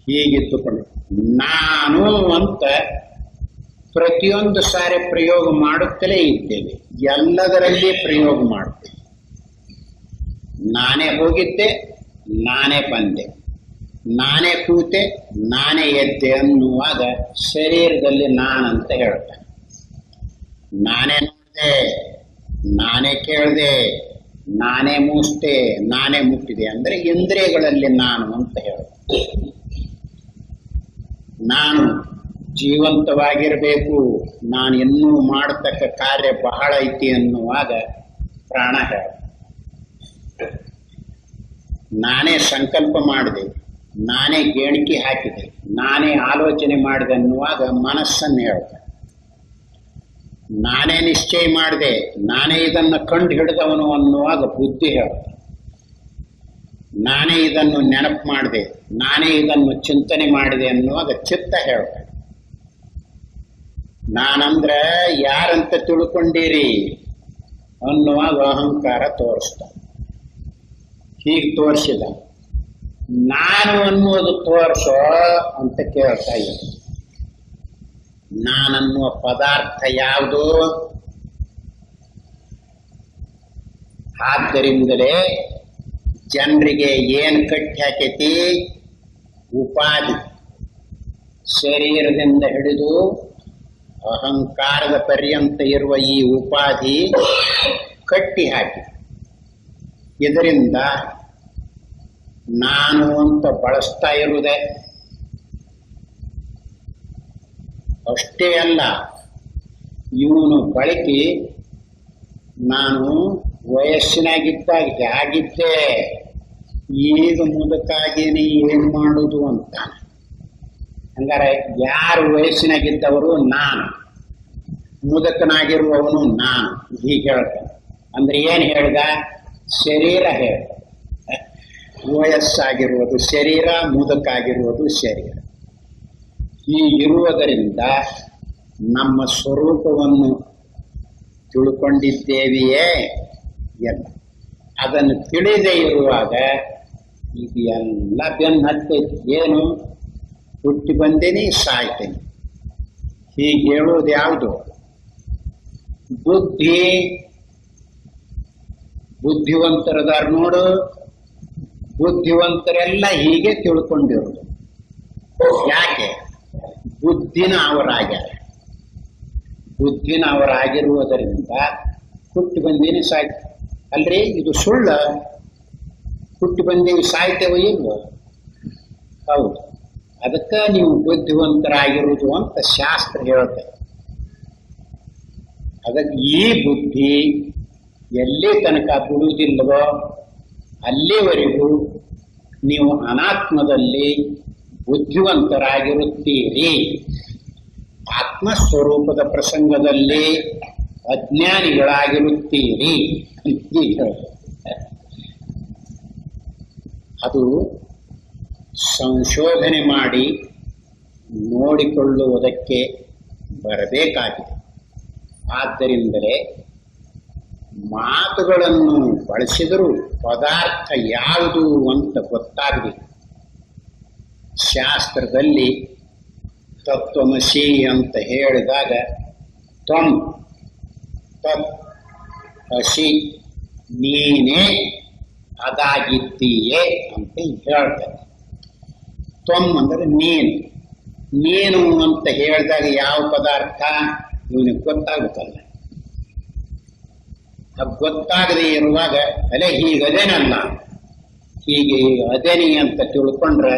ಹೀಗಿದ್ದುಕೊಂಡು ನಾನು ಅಂತ ಪ್ರತಿಯೊಂದು ಸಾರಿ ಪ್ರಯೋಗ ಮಾಡುತ್ತಲೇ ಇದ್ದೇವೆ. ಎಲ್ಲದರಲ್ಲಿ ಪ್ರಯೋಗ ಮಾಡುತ್ತೇವೆ. ನಾನೇ ಹೋಗಿದ್ದೆ, ನಾನೇ ಬಂದೆ, ನಾನೇ ಕೂತೆ, ನಾನೇ ಎದ್ದೆ ಅನ್ನುವಾಗ ಶರೀರದಲ್ಲಿ ನಾನಂತ ಹೇಳ್ತಾನೆ. ನಾನೇ ನೋಡಿದೆ, ನಾನೇ ಕೇಳಿದೆ, ನಾನೇ ಮೂಸ್ತೆ, ನಾನೇ ಮುಟ್ಟಿದೆ ಅಂದ್ರೆ ಇಂದ್ರಿಯಗಳಲ್ಲಿ ನಾನು ಅಂತ ಹೇಳ್ತಾನೆ. ನಾನು ಜೀವಂತವಾಗಿರಬೇಕು, ನಾನು ಇನ್ನೂ ಮಾಡತಕ್ಕ ಕಾರ್ಯ ಬಹಳ ಐತಿ ಅನ್ನುವಾಗ ಪ್ರಾಣ ಹೇಳ. ನಾನೇ ಸಂಕಲ್ಪ ಮಾಡಿದೆ, ನಾನೇ ಗೇಣಿಕೆ ಹಾಕಿದೆ, ನಾನೇ ಆಲೋಚನೆ ಮಾಡಿದೆ ಅನ್ನುವಾಗ ಮನಸ್ಸನ್ನು ಹೇಳ್ದೆ. ನಾನೇ ನಿಶ್ಚಯ ಮಾಡಿದೆ, ನಾನೇ ಇದನ್ನು ಕಂಡು ಹಿಡಿದವನು ಅನ್ನುವಾಗ ಬುದ್ಧಿ ಹೇಳ್ದೆ. ನಾನೇ ಇದನ್ನು ನೆನಪು ಮಾಡಿದೆ, ನಾನೇ ಇದನ್ನು ಚಿಂತನೆ ಮಾಡಿದೆ ಅನ್ನುವಾಗ ಚಿತ್ತ ಹೇಳ್ದೆ. ನಾನಂದ್ರೆ ಯಾರಂತ ತಿಳ್ಕೊಂಡಿರಿ ಅನ್ನುವಾಗ ಅಹಂಕಾರ ತೋರಿಸ್ತಾನೆ. ಹೀಗೆ ತೋರಿಸಿದ. ನಾನು ಅನ್ನೋದು ತೋರಿಸೋ ಅಂತ ಕೇಳ್ತಾ ಇದ್ದೆ. ನಾನನ್ನುವ ಪದಾರ್ಥ ಯಾವುದು? ಆದ್ದರಿಂದಲೇ ಜನರಿಗೆ ಏನು ಕಟ್ಟಿ ಹಾಕೈತಿ? ಉಪಾಧಿ. ಶರೀರದಿಂದ ಹಿಡಿದು ಅಹಂಕಾರದ ಪರ್ಯಂತ ಇರುವ ಈ ಉಪಾಧಿ ಕಟ್ಟಿ ಹಾಕಿ, ಇದರಿಂದ ನಾನು ಅಂತ ಬಳಸ್ತಾ ಇರುವುದೇ. ಅಷ್ಟೇ ಅಲ್ಲ, ಇವನು ಬಳಕೆ ನಾನು ವಯಸ್ಸಿನಾಗಿದ್ದಾಗ ಹೇಗಿದ್ದೆ, ಈಗ ಮುದುಕಾಗೇನೆ ಏನು ಮಾಡುವುದು ಅಂತ. ಹಂಗಾರೆ ಯಾರು ವಯಸ್ಸಿನಾಗಿದ್ದವರು ನಾನು, ಮುದುಕನಾಗಿರುವವನು ನಾನು. ಹೀಗೆ ಹೇಳ್ತಾನೆ. ಅಂದ್ರೆ ಏನು ಹೇಳ್ದ? ಶರೀರ ಹೇಳ್ದ. ವಯಸ್ಸಾಗಿರುವುದು ಶರೀರ, ಮುದುಕಾಗಿರುವುದು ಶರೀರ. ಹೀಗಿರುವುದರಿಂದ ನಮ್ಮ ಸ್ವರೂಪವನ್ನು ತಿಳ್ಕೊಂಡಿದ್ದೇವೆಯೇ ಎಲ್ಲ. ಅದನ್ನು ತಿಳಿದೇ ಇರುವಾಗ ಇದು ಎಲ್ಲ ಬೆನ್ನು ಹತ್ತೈತಿ. ಏನು? ಹುಟ್ಟಿ ಬಂದೇನಿ, ಸಾಯ್ತೇನೆ. ಹೀಗೆ ಹೇಳೋದು ಯಾವುದು? ಬುದ್ಧಿ. ಬುದ್ಧಿವಂತರದಾರ ನೋಡು, ಬುದ್ಧಿವಂತರೆಲ್ಲ ಹೀಗೆ ತಿಳ್ಕೊಂಡಿರೋದು. ಯಾಕೆ? ಬುದ್ಧಿನ ಅವರಾಗ್ಯಾರ. ಬುದ್ಧಿನ ಅವರಾಗಿರುವುದರಿಂದ ಹುಟ್ಟಿ ಬಂದೇನೆ ಸಾಯ್ತ. ಅಲ್ರಿ ಇದು ಸುಳ್ಳ? ಹುಟ್ಟಿ ಬಂದೇವಿ ಸಾಯ್ತೇವ ಇಲ್ವೋ? ಹೌದು. ಅದಕ್ಕೆ ನೀವು ಬುದ್ಧಿವಂತರಾಗಿರುವುದು ಅಂತ ಶಾಸ್ತ್ರ ಹೇಳ್ತೇವೆ. ಅದಕ್ಕೆ ಈ ಬುದ್ಧಿ ಎಲ್ಲಿ ತನಕ ಬಿಡುವುದಿಲ್ಲವೋ ಅಲ್ಲಿವರೆಗೂ ನೀವು ಅನಾತ್ಮದಲ್ಲಿ ಬುದ್ಧಿವಂತರಾಗಿರುತ್ತೀರಿ. ಆತ್ಮಸ್ವರೂಪದ ಪ್ರಸಂಗದಲ್ಲಿ ಅಜ್ಞಾನಿಗಳಾಗಿರುತ್ತೀರಿ. ಅದು ಸಂಶೋಧನೆ ಮಾಡಿ ನೋಡಿಕೊಳ್ಳುವುದಕ್ಕೆ ಬರಬೇಕಾಗಿದೆ. ಆದ್ದರಿಂದಲೇ ಮಾತುಗಳನ್ನು ಬಳಸಿದರೂ ಪದಾರ್ಥ ಯಾವುದು ಅಂತ ಗೊತ್ತಾಗಬೇಕು. ಶಾಸ್ತ್ರದಲ್ಲಿ ತತ್ವಮಸಿ ಅಂತ ಹೇಳಿದಾಗ ತ್ವಂ ತತ್ ಅಸಿ, ನೀನೇ ಅದಾಗಿದ್ದೀಯೇ ಅಂತ ಹೇಳ್ತಾರೆ. ತ್ವಂ ಅಂದರೆ ನೀನು. ನೀನು ಅಂತ ಹೇಳಿದಾಗ ಯಾವ ಪದಾರ್ಥ ಇವನಿಗೆ ಗೊತ್ತಾಗುತ್ತಲ್ಲ. ಅದು ಗೊತ್ತಾಗದೇ ಇರುವಾಗ ಅಲೆ ಹೀಗದೇನಲ್ಲ, ಹೀಗೆ ಅದೇನಿ ಅಂತ ತಿಳ್ಕೊಂಡ್ರೆ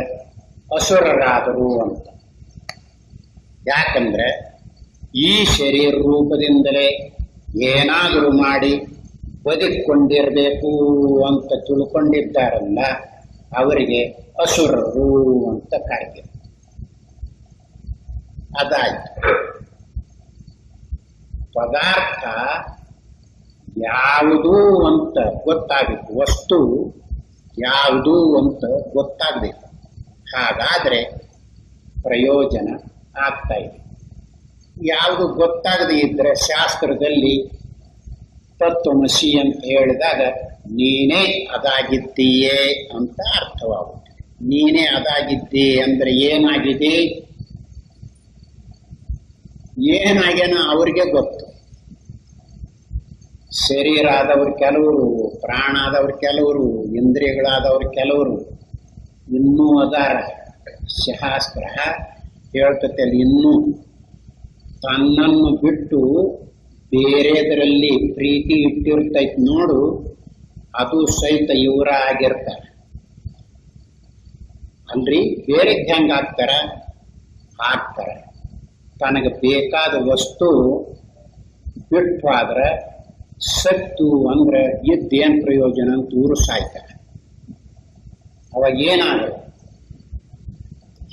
ಅಸುರರಾದರು ಅಂತ. ಯಾಕಂದ್ರೆ ಈ ಶರೀರ ರೂಪದಿಂದಲೇ ಏನಾದರೂ ಮಾಡಿ ಬದುಕೊಂಡಿರಬೇಕು ಅಂತ ತಿಳ್ಕೊಂಡಿದ್ದಾರಲ್ಲ, ಅವರಿಗೆ ಅಸುರರು ಅಂತ ಕರೆದರು. ಅದಾಯ್ತು. ಪದಾರ್ಥ ಯಾವುದು ಅಂತ ಗೊತ್ತಾಗಬೇಕು, ವಸ್ತು ಯಾವುದು ಅಂತ ಗೊತ್ತಾಗಬೇಕು. ಹಾಗಾದ್ರೆ ಪ್ರಯೋಜನ ಆಗ್ತಾ ಇದೆ. ಯಾವುದು ಗೊತ್ತಾಗದೇ ಇದ್ರೆ ಶಾಸ್ತ್ರದಲ್ಲಿ ತತ್ವಮಸಿ ಅಂತ ಹೇಳಿದಾಗ ನೀನೇ ಅದಾಗಿದ್ದೀಯೇ ಅಂತ ಅರ್ಥವಾಗುತ್ತೆ. ನೀನೇ ಅದಾಗಿದ್ದೀ ಅಂದ್ರೆ ಏನಾಗಿದೆ, ಏನಾಗ್ಯಾನ ಅವ್ರಿಗೆ ಗೊತ್ತು. ಶರೀರ ಆದವ್ರು ಕೆಲವರು, ಪ್ರಾಣ ಆದವ್ರು ಕೆಲವರು, ಇಂದ್ರಿಯಗಳಾದವ್ರು ಕೆಲವರು, ಇನ್ನೂ ಅದಾರ. ಶಾಸ್ತ್ರ ಹೇಳ್ತತೆ ಅಲ್ಲಿ ಇನ್ನೂ ತನ್ನನ್ನು ಬಿಟ್ಟು ಬೇರೆದರಲ್ಲಿ ಪ್ರೀತಿ ಇಟ್ಟಿರ್ತೈತಿ ನೋಡು, ಅದು ಸಹಿತ ಇವರ ಆಗಿರ್ತಾರೆ. ಅಲ್ರಿ ಬೇರೆ ಹೆಂಗ ಆಗ್ತಾರ, ಆಗ್ತಾರ. ತನಗೆ ಬೇಕಾದ ವಸ್ತು ಬಿಟ್ಟು ಆದ್ರೆ ಸತ್ತು ಅಂದ್ರೆ ಇದ್ದೇನ್ ಪ್ರಯೋಜನ ಅಂತ ಇವರು ಸಾಯ್ತಾರೆ. ಅವಾಗ ಏನಾದ್ರು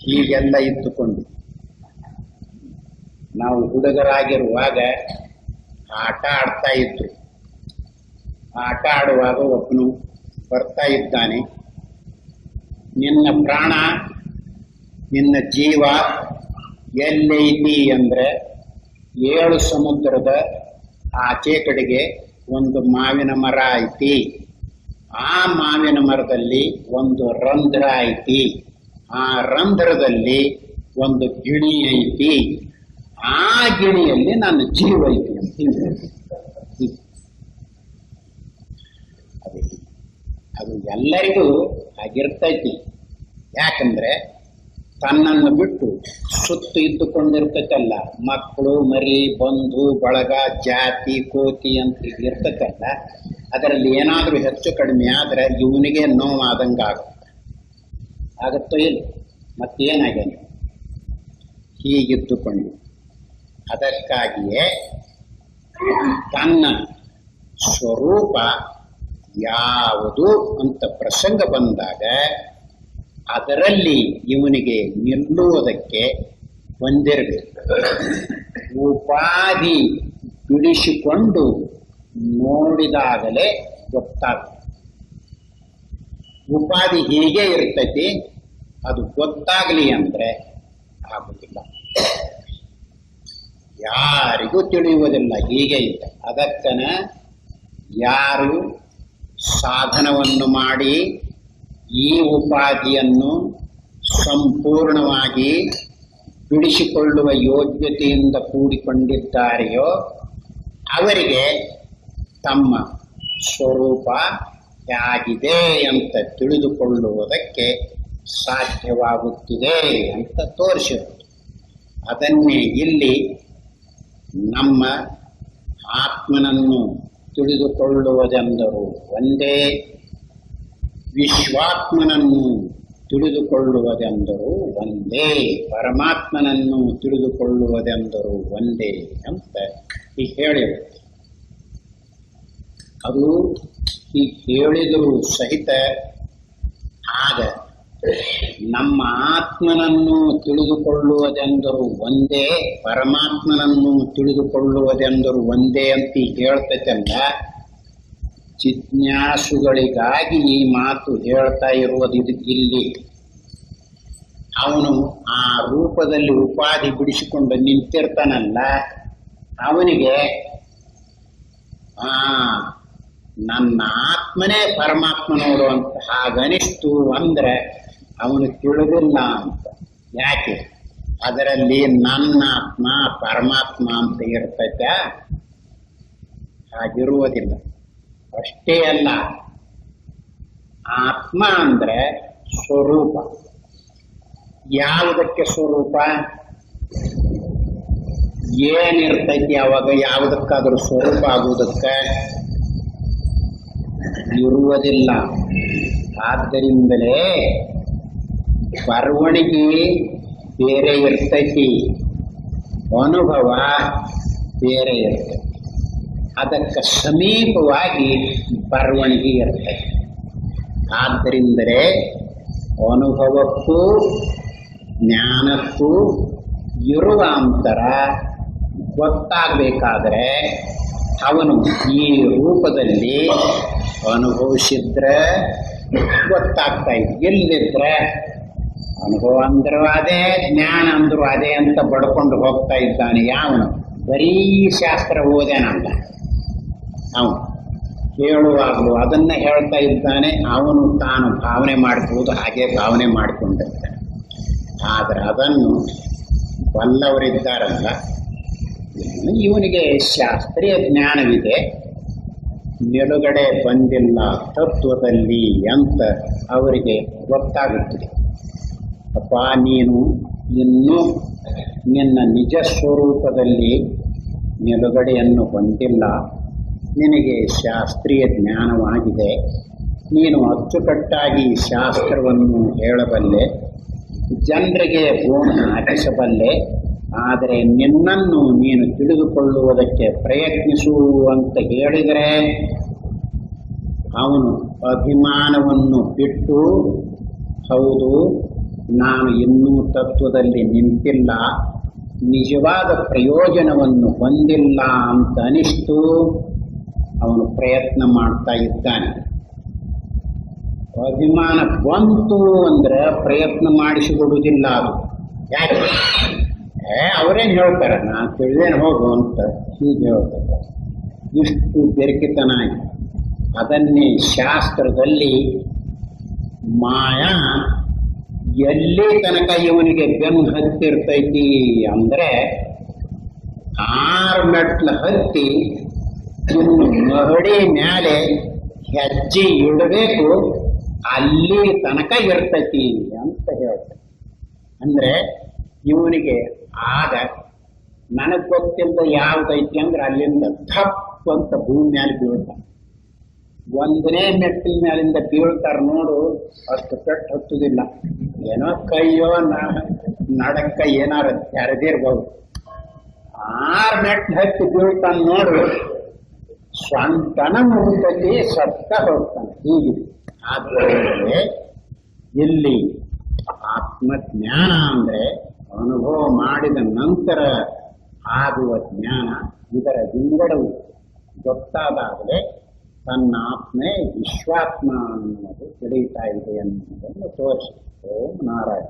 ಹೀಗೆಲ್ಲ ಇದ್ದುಕೊಂಡು ನಾವು ಹುಡುಗರಾಗಿರುವಾಗ ಆಟ ಆಡ್ತಾ ಇದ್ರು. ಆಟ ಆಡುವಾಗ ಒಬ್ಬನು ಬರ್ತಾ ಇದ್ದಾನೆ, ನಿನ್ನ ಪ್ರಾಣ ನಿನ್ನ ಜೀವ ಎಲ್ಲೈತಿ ಅಂದ್ರೆ 7 ಸಮುದ್ರದ ಆಚೆ ಕಡೆಗೆ ಒಂದು ಮಾವಿನ ಮರ ಐತಿ. ಆ ಮಾವಿನ ಮರದಲ್ಲಿ ಒಂದು ರಂಧ್ರ ಐತಿ. ಆ ರಂಧ್ರದಲ್ಲಿ ಒಂದು ಗಿಣಿ ಐತಿ. ಆ ಗಿಣಿಯಲ್ಲಿ ನನ್ನ ಜೀವ ಐತಿ ಅಂತ ಅದು ಎಲ್ಲರಿಗೂ ಆಗಿರ್ತೈತಿ. ಯಾಕಂದ್ರೆ ತನ್ನನ್ನು ಬಿಟ್ಟು ಸುತ್ತು ಇದ್ದುಕೊಂಡಿರ್ತೈತಲ್ಲ, ಮಕ್ಕಳು ಮರಿ ಬಂಧು ಬಳಗ ಜಾತಿ ಕೋತಿ ಅಂತ ಇರ್ತೈತಲ್ಲ, ಅದರಲ್ಲಿ ಏನಾದ್ರೂ ಹೆಚ್ಚು ಕಡಿಮೆ ಆದ್ರೆ ಇವನಿಗೆ ನೋವಾದಂಗ ಆಗುತ್ತೋ ಇಲ್ಲ. ಮತ್ತೇನಾಗ್ಯಾನ ಹೀಗಿದ್ದುಕೊಂಡು ಅದಕ್ಕಾಗಿಯೇ ತನ್ನ ಸ್ವರೂಪ ಯಾವುದು ಅಂತ ಪ್ರಸಂಗ ಬಂದಾಗ ಅದರಲ್ಲಿ ಇವನಿಗೆ ನಿಲ್ಲುವುದಕ್ಕೆ ಹೊಂದಿರಬೇಕು. ಉಪಾಧಿ ಬಿಡಿಸಿಕೊಂಡು ನೋಡಿದಾಗಲೇ ಗೊತ್ತಾಗುತ್ತೆ. ಉಪಾಧಿ ಹೀಗೆ ಇರ್ತೈತಿ, ಅದು ಗೊತ್ತಾಗ್ಲಿ ಅಂದ್ರೆ ಆಗುದಿಲ್ಲ. ಯಾರಿಗೂ ತಿಳಿಯುವುದಿಲ್ಲ, ಹೀಗೆ ಇದೆ. ಅದಕ್ಕನ ಯಾರು ಸಾಧನವನ್ನು ಮಾಡಿ ಈ ಉಪಾಧಿಯನ್ನು ಸಂಪೂರ್ಣವಾಗಿ ಬಿಡಿಸಿಕೊಳ್ಳುವ ಯೋಗ್ಯತೆಯಿಂದ ಕೂಡಿಕೊಂಡಿದ್ದಾರೆಯೋ ಅವರಿಗೆ ತಮ್ಮ ಸ್ವರೂಪ ಹೇಗಿದೆ ಅಂತ ತಿಳಿದುಕೊಳ್ಳುವುದಕ್ಕೆ ಸಾಧ್ಯವಾಗುತ್ತಿದೆ ಅಂತ ತೋರಿಸಿರುವುದು. ಅದನ್ನೇ ಇಲ್ಲಿ ನಮ್ಮ ಆತ್ಮನನ್ನು ತಿಳಿದುಕೊಳ್ಳುವುದೆಂದರೂ ಒಂದೇ, ವಿಶ್ವಾತ್ಮನನ್ನು ತಿಳಿದುಕೊಳ್ಳುವುದೆಂದರೂ ಒಂದೇ, ಪರಮಾತ್ಮನನ್ನು ತಿಳಿದುಕೊಳ್ಳುವುದೆಂದರೂ ಒಂದೇ ಅಂತ ಹೀಗೆ ಹೇಳಿರುತ್ತೆ. ಅದು ಹೀಗೆ ಹೇಳಿದರೂ ಸಹಿತ ಆಗ ನಮ್ಮ ಆತ್ಮನನ್ನು ತಿಳಿದುಕೊಳ್ಳುವುದೆಂದರೂ ಒಂದೇ, ಪರಮಾತ್ಮನನ್ನು ತಿಳಿದುಕೊಳ್ಳುವುದೆಂದರೂ ಒಂದೇ ಅಂತ ಹೇಳ್ತೈತಲ್ಲ. ಜಿಜ್ಞಾಸುಗಳಿಗಾಗಿ ಈ ಮಾತು ಹೇಳ್ತಾ ಇರುವುದು ಇಲ್ಲಿ. ಅವನು ಆ ರೂಪದಲ್ಲಿ ಉಪಾಧಿ ಬಿಡಿಸಿಕೊಂಡು ನಿಂತಿರ್ತಾನಲ್ಲ, ಅವನಿಗೆ ನನ್ನ ಆತ್ಮನೇ ಪರಮಾತ್ಮ ನೋಡು ಅಂತ ಹಾಗನಿಸ್ತು ಅಂದ್ರೆ ಅವನು ತಿಳಿದಿಲ್ಲ ಅಂತ. ಯಾಕೆ? ಅದರಲ್ಲಿ ನನ್ನ ಆತ್ಮ ಪರಮಾತ್ಮ ಅಂತ ಇರ್ತೈತ, ಹಾಗಿರುವುದಿಲ್ಲ. ಅಷ್ಟೇ ಅಲ್ಲ, ಆತ್ಮ ಅಂದ್ರೆ ಸ್ವರೂಪ. ಯಾವುದಕ್ಕೆ ಸ್ವರೂಪ? ಏನಿರ್ತೈತಿ ಅವಾಗ ಯಾವುದಕ್ಕಾದ್ರೂ ಸ್ವರೂಪ ಆಗುವುದಕ್ಕೆ ಇರುವುದಿಲ್ಲ. ಆದ್ದರಿಂದಲೇ ಬರವಣಿಗೆ ಬೇರೆ ಇರ್ತೈತಿ, ಅನುಭವ ಬೇರೆ ಇರ್ತೈತಿ. ಅದಕ್ಕೆ ಸಮೀಪವಾಗಿ ಬರವಣಿಗೆ ಇರ್ತೈತಿ. ಆದ್ದರಿಂದಲೇ ಅನುಭವಕ್ಕೂ ಜ್ಞಾನಕ್ಕೂ ಇರುವ ಅಂತರ ಗೊತ್ತಾಗಬೇಕಾದ್ರೆ ಅವನು ಈ ರೂಪದಲ್ಲಿ ಅನುಭವಿಸಿದ್ರೆ ಗೊತ್ತಾಗ್ತಾ ಇದೆ. ಇಲ್ಲದಿದ್ರೆ ಅನುಭವ ಅಂದ್ರೂ ಅದೇ, ಜ್ಞಾನ ಅಂದ್ರೂ ಅದೇ ಅಂತ ಬಡ್ಕೊಂಡು ಹೋಗ್ತಾ ಇದ್ದಾನೆ. ಯಾವನು ಬರೀ ಶಾಸ್ತ್ರ ಓದೇನಲ್ಲ, ಅವನು ಹೇಳುವಾಗಲೂ ಅದನ್ನ ಹೇಳ್ತಾ ಇದ್ದಾನೆ. ಅವನು ತಾನು ಭಾವನೆ ಮಾಡ್ಬೋದು, ಹಾಗೆ ಭಾವನೆ ಮಾಡಿಕೊಂಡಿರ್ತಾನೆ. ಆದರೆ ಅದನ್ನು ಬಲ್ಲವರಿದ್ದಾರಲ್ಲ, ಇವನಿಗೆ ಶಾಸ್ತ್ರೀಯ ಜ್ಞಾನವಿದೆ, ನಿಲುಗಡೆ ಬಂದಿಲ್ಲ ತತ್ವದಲ್ಲಿ ಅಂತ ಅವರಿಗೆ ಗೊತ್ತಾಗುತ್ತದೆ. ಅಪ್ಪ, ನೀನು ಇನ್ನೂ ನಿನ್ನ ನಿಜ ಸ್ವರೂಪದಲ್ಲಿ ನಿಲುಗಡೆಯನ್ನು ಹೊಂದಿಲ್ಲ, ನಿನಗೆ ಶಾಸ್ತ್ರೀಯ ಜ್ಞಾನವಾಗಿದೆ, ನೀನು ಅಚ್ಚುಕಟ್ಟಾಗಿ ಶಾಸ್ತ್ರವನ್ನು ಹೇಳಬಲ್ಲೆ, ಜನರಿಗೆ ಗೋಣ ಹಾಕಿಸಬಲ್ಲೆ, ಆದರೆ ನಿನ್ನನ್ನು ನೀನು ತಿಳಿದುಕೊಳ್ಳುವುದಕ್ಕೆ ಪ್ರಯತ್ನಿಸು ಅಂತ ಹೇಳಿದರೆ ಅವನು ಅಭಿಮಾನವನ್ನು ಬಿಟ್ಟು, ಹೌದು ನಾನು ಇನ್ನೂ ತತ್ವದಲ್ಲಿ ನಿಂತಿಲ್ಲ, ನಿಜವಾದ ಪ್ರಯೋಜನವನ್ನು ಹೊಂದಿಲ್ಲ ಅಂತ ಅನಿಸ್ತು, ಅವನು ಪ್ರಯತ್ನ ಮಾಡ್ತಾ ಇದ್ದಾನೆ. ಅಭಿಮಾನ ಬಂತು ಅಂದ್ರೆ ಪ್ರಯತ್ನ ಮಾಡಿಸಿಕೊಡುವುದಿಲ್ಲ ಅದು. ಯಾಕೆ? ಅವರೇನು ಹೇಳ್ತಾರೆ, ನಾನು ತಿಳಿದೇನು ಹೋಗು ಅಂತ ಹೀಗೆ ಹೇಳ್ತಾರೆ. ಇಷ್ಟು ಬೆರಕಿತನಾಗಿ ಅದನ್ನೇ ಶಾಸ್ತ್ರದಲ್ಲಿ ಮಾಯಾ ಎಲ್ಲಿ ತನಕ ಇವನಿಗೆ ಬೆನ್ನು ಹತ್ತಿರ್ತೈತಿ ಅಂದ್ರೆ 6 ಮೆಟ್ಲು ಹತ್ತಿ ಇನ್ನು ಮಹಡಿ ಮ್ಯಾಲೆ ಹೆಜ್ಜೆ ಇಡಬೇಕು, ಅಲ್ಲಿ ತನಕ ಇರ್ತೈತಿ ಅಂತ ಹೇಳ್ತಾರೆ. ಅಂದ್ರೆ ಇವನಿಗೆ ಆಗ ನನಗೆ ಗೊತ್ತಿಲ್ಲದ ಯಾವ್ದೈತಿ ಅಂದ್ರೆ ಅಲ್ಲಿಂದ ಥಪ್ ಅಂತ ಭೂಮಿ ಮೇಲೆ ಬೀಳ್ತಾನೆ. 1ನೇ ಮೆಟ್ಟಿನ ಮೇಲಿಂದ ಬೀಳ್ತಾರ ನೋಡು, ಅಷ್ಟು ಪೆಟ್ಟು ಹತ್ತುದಿಲ್ಲ. ಏನೋ ಕೈಯೋ ನಡಕ್ಕ ಏನಾರ ತೆರೆದಿರ್ಬೋದು. 6 ಮೆಟ್ಲು ಹತ್ತಿ ಬೀಳ್ತಾನ ನೋಡು, ಸ್ವಂತನ ಮುಗಿದಲ್ಲಿ ಸತ್ತ ಹೋಗ್ತಾನೆ. ಹೀಗೆ ಆದರೆ ಇಲ್ಲಿ ಆತ್ಮಜ್ಞಾನ ಅಂದ್ರೆ ಅನುಭವ ಮಾಡಿದ ನಂತರ ಆಗುವ ಜ್ಞಾನ. ಇದರ ವಿಂಗಡವು ಗೊತ್ತಾದಾಗಲೇ ತನ್ನ ಆತ್ಮೆ ವಿಶ್ವಾತ್ಮ ಅನ್ನೋದು ತಿಳಿಯುತ್ತಾ ಇದೆ ಅನ್ನೋದನ್ನು ತೋರಿಸಿ. ಓಂ ನಾರಾಯಣ.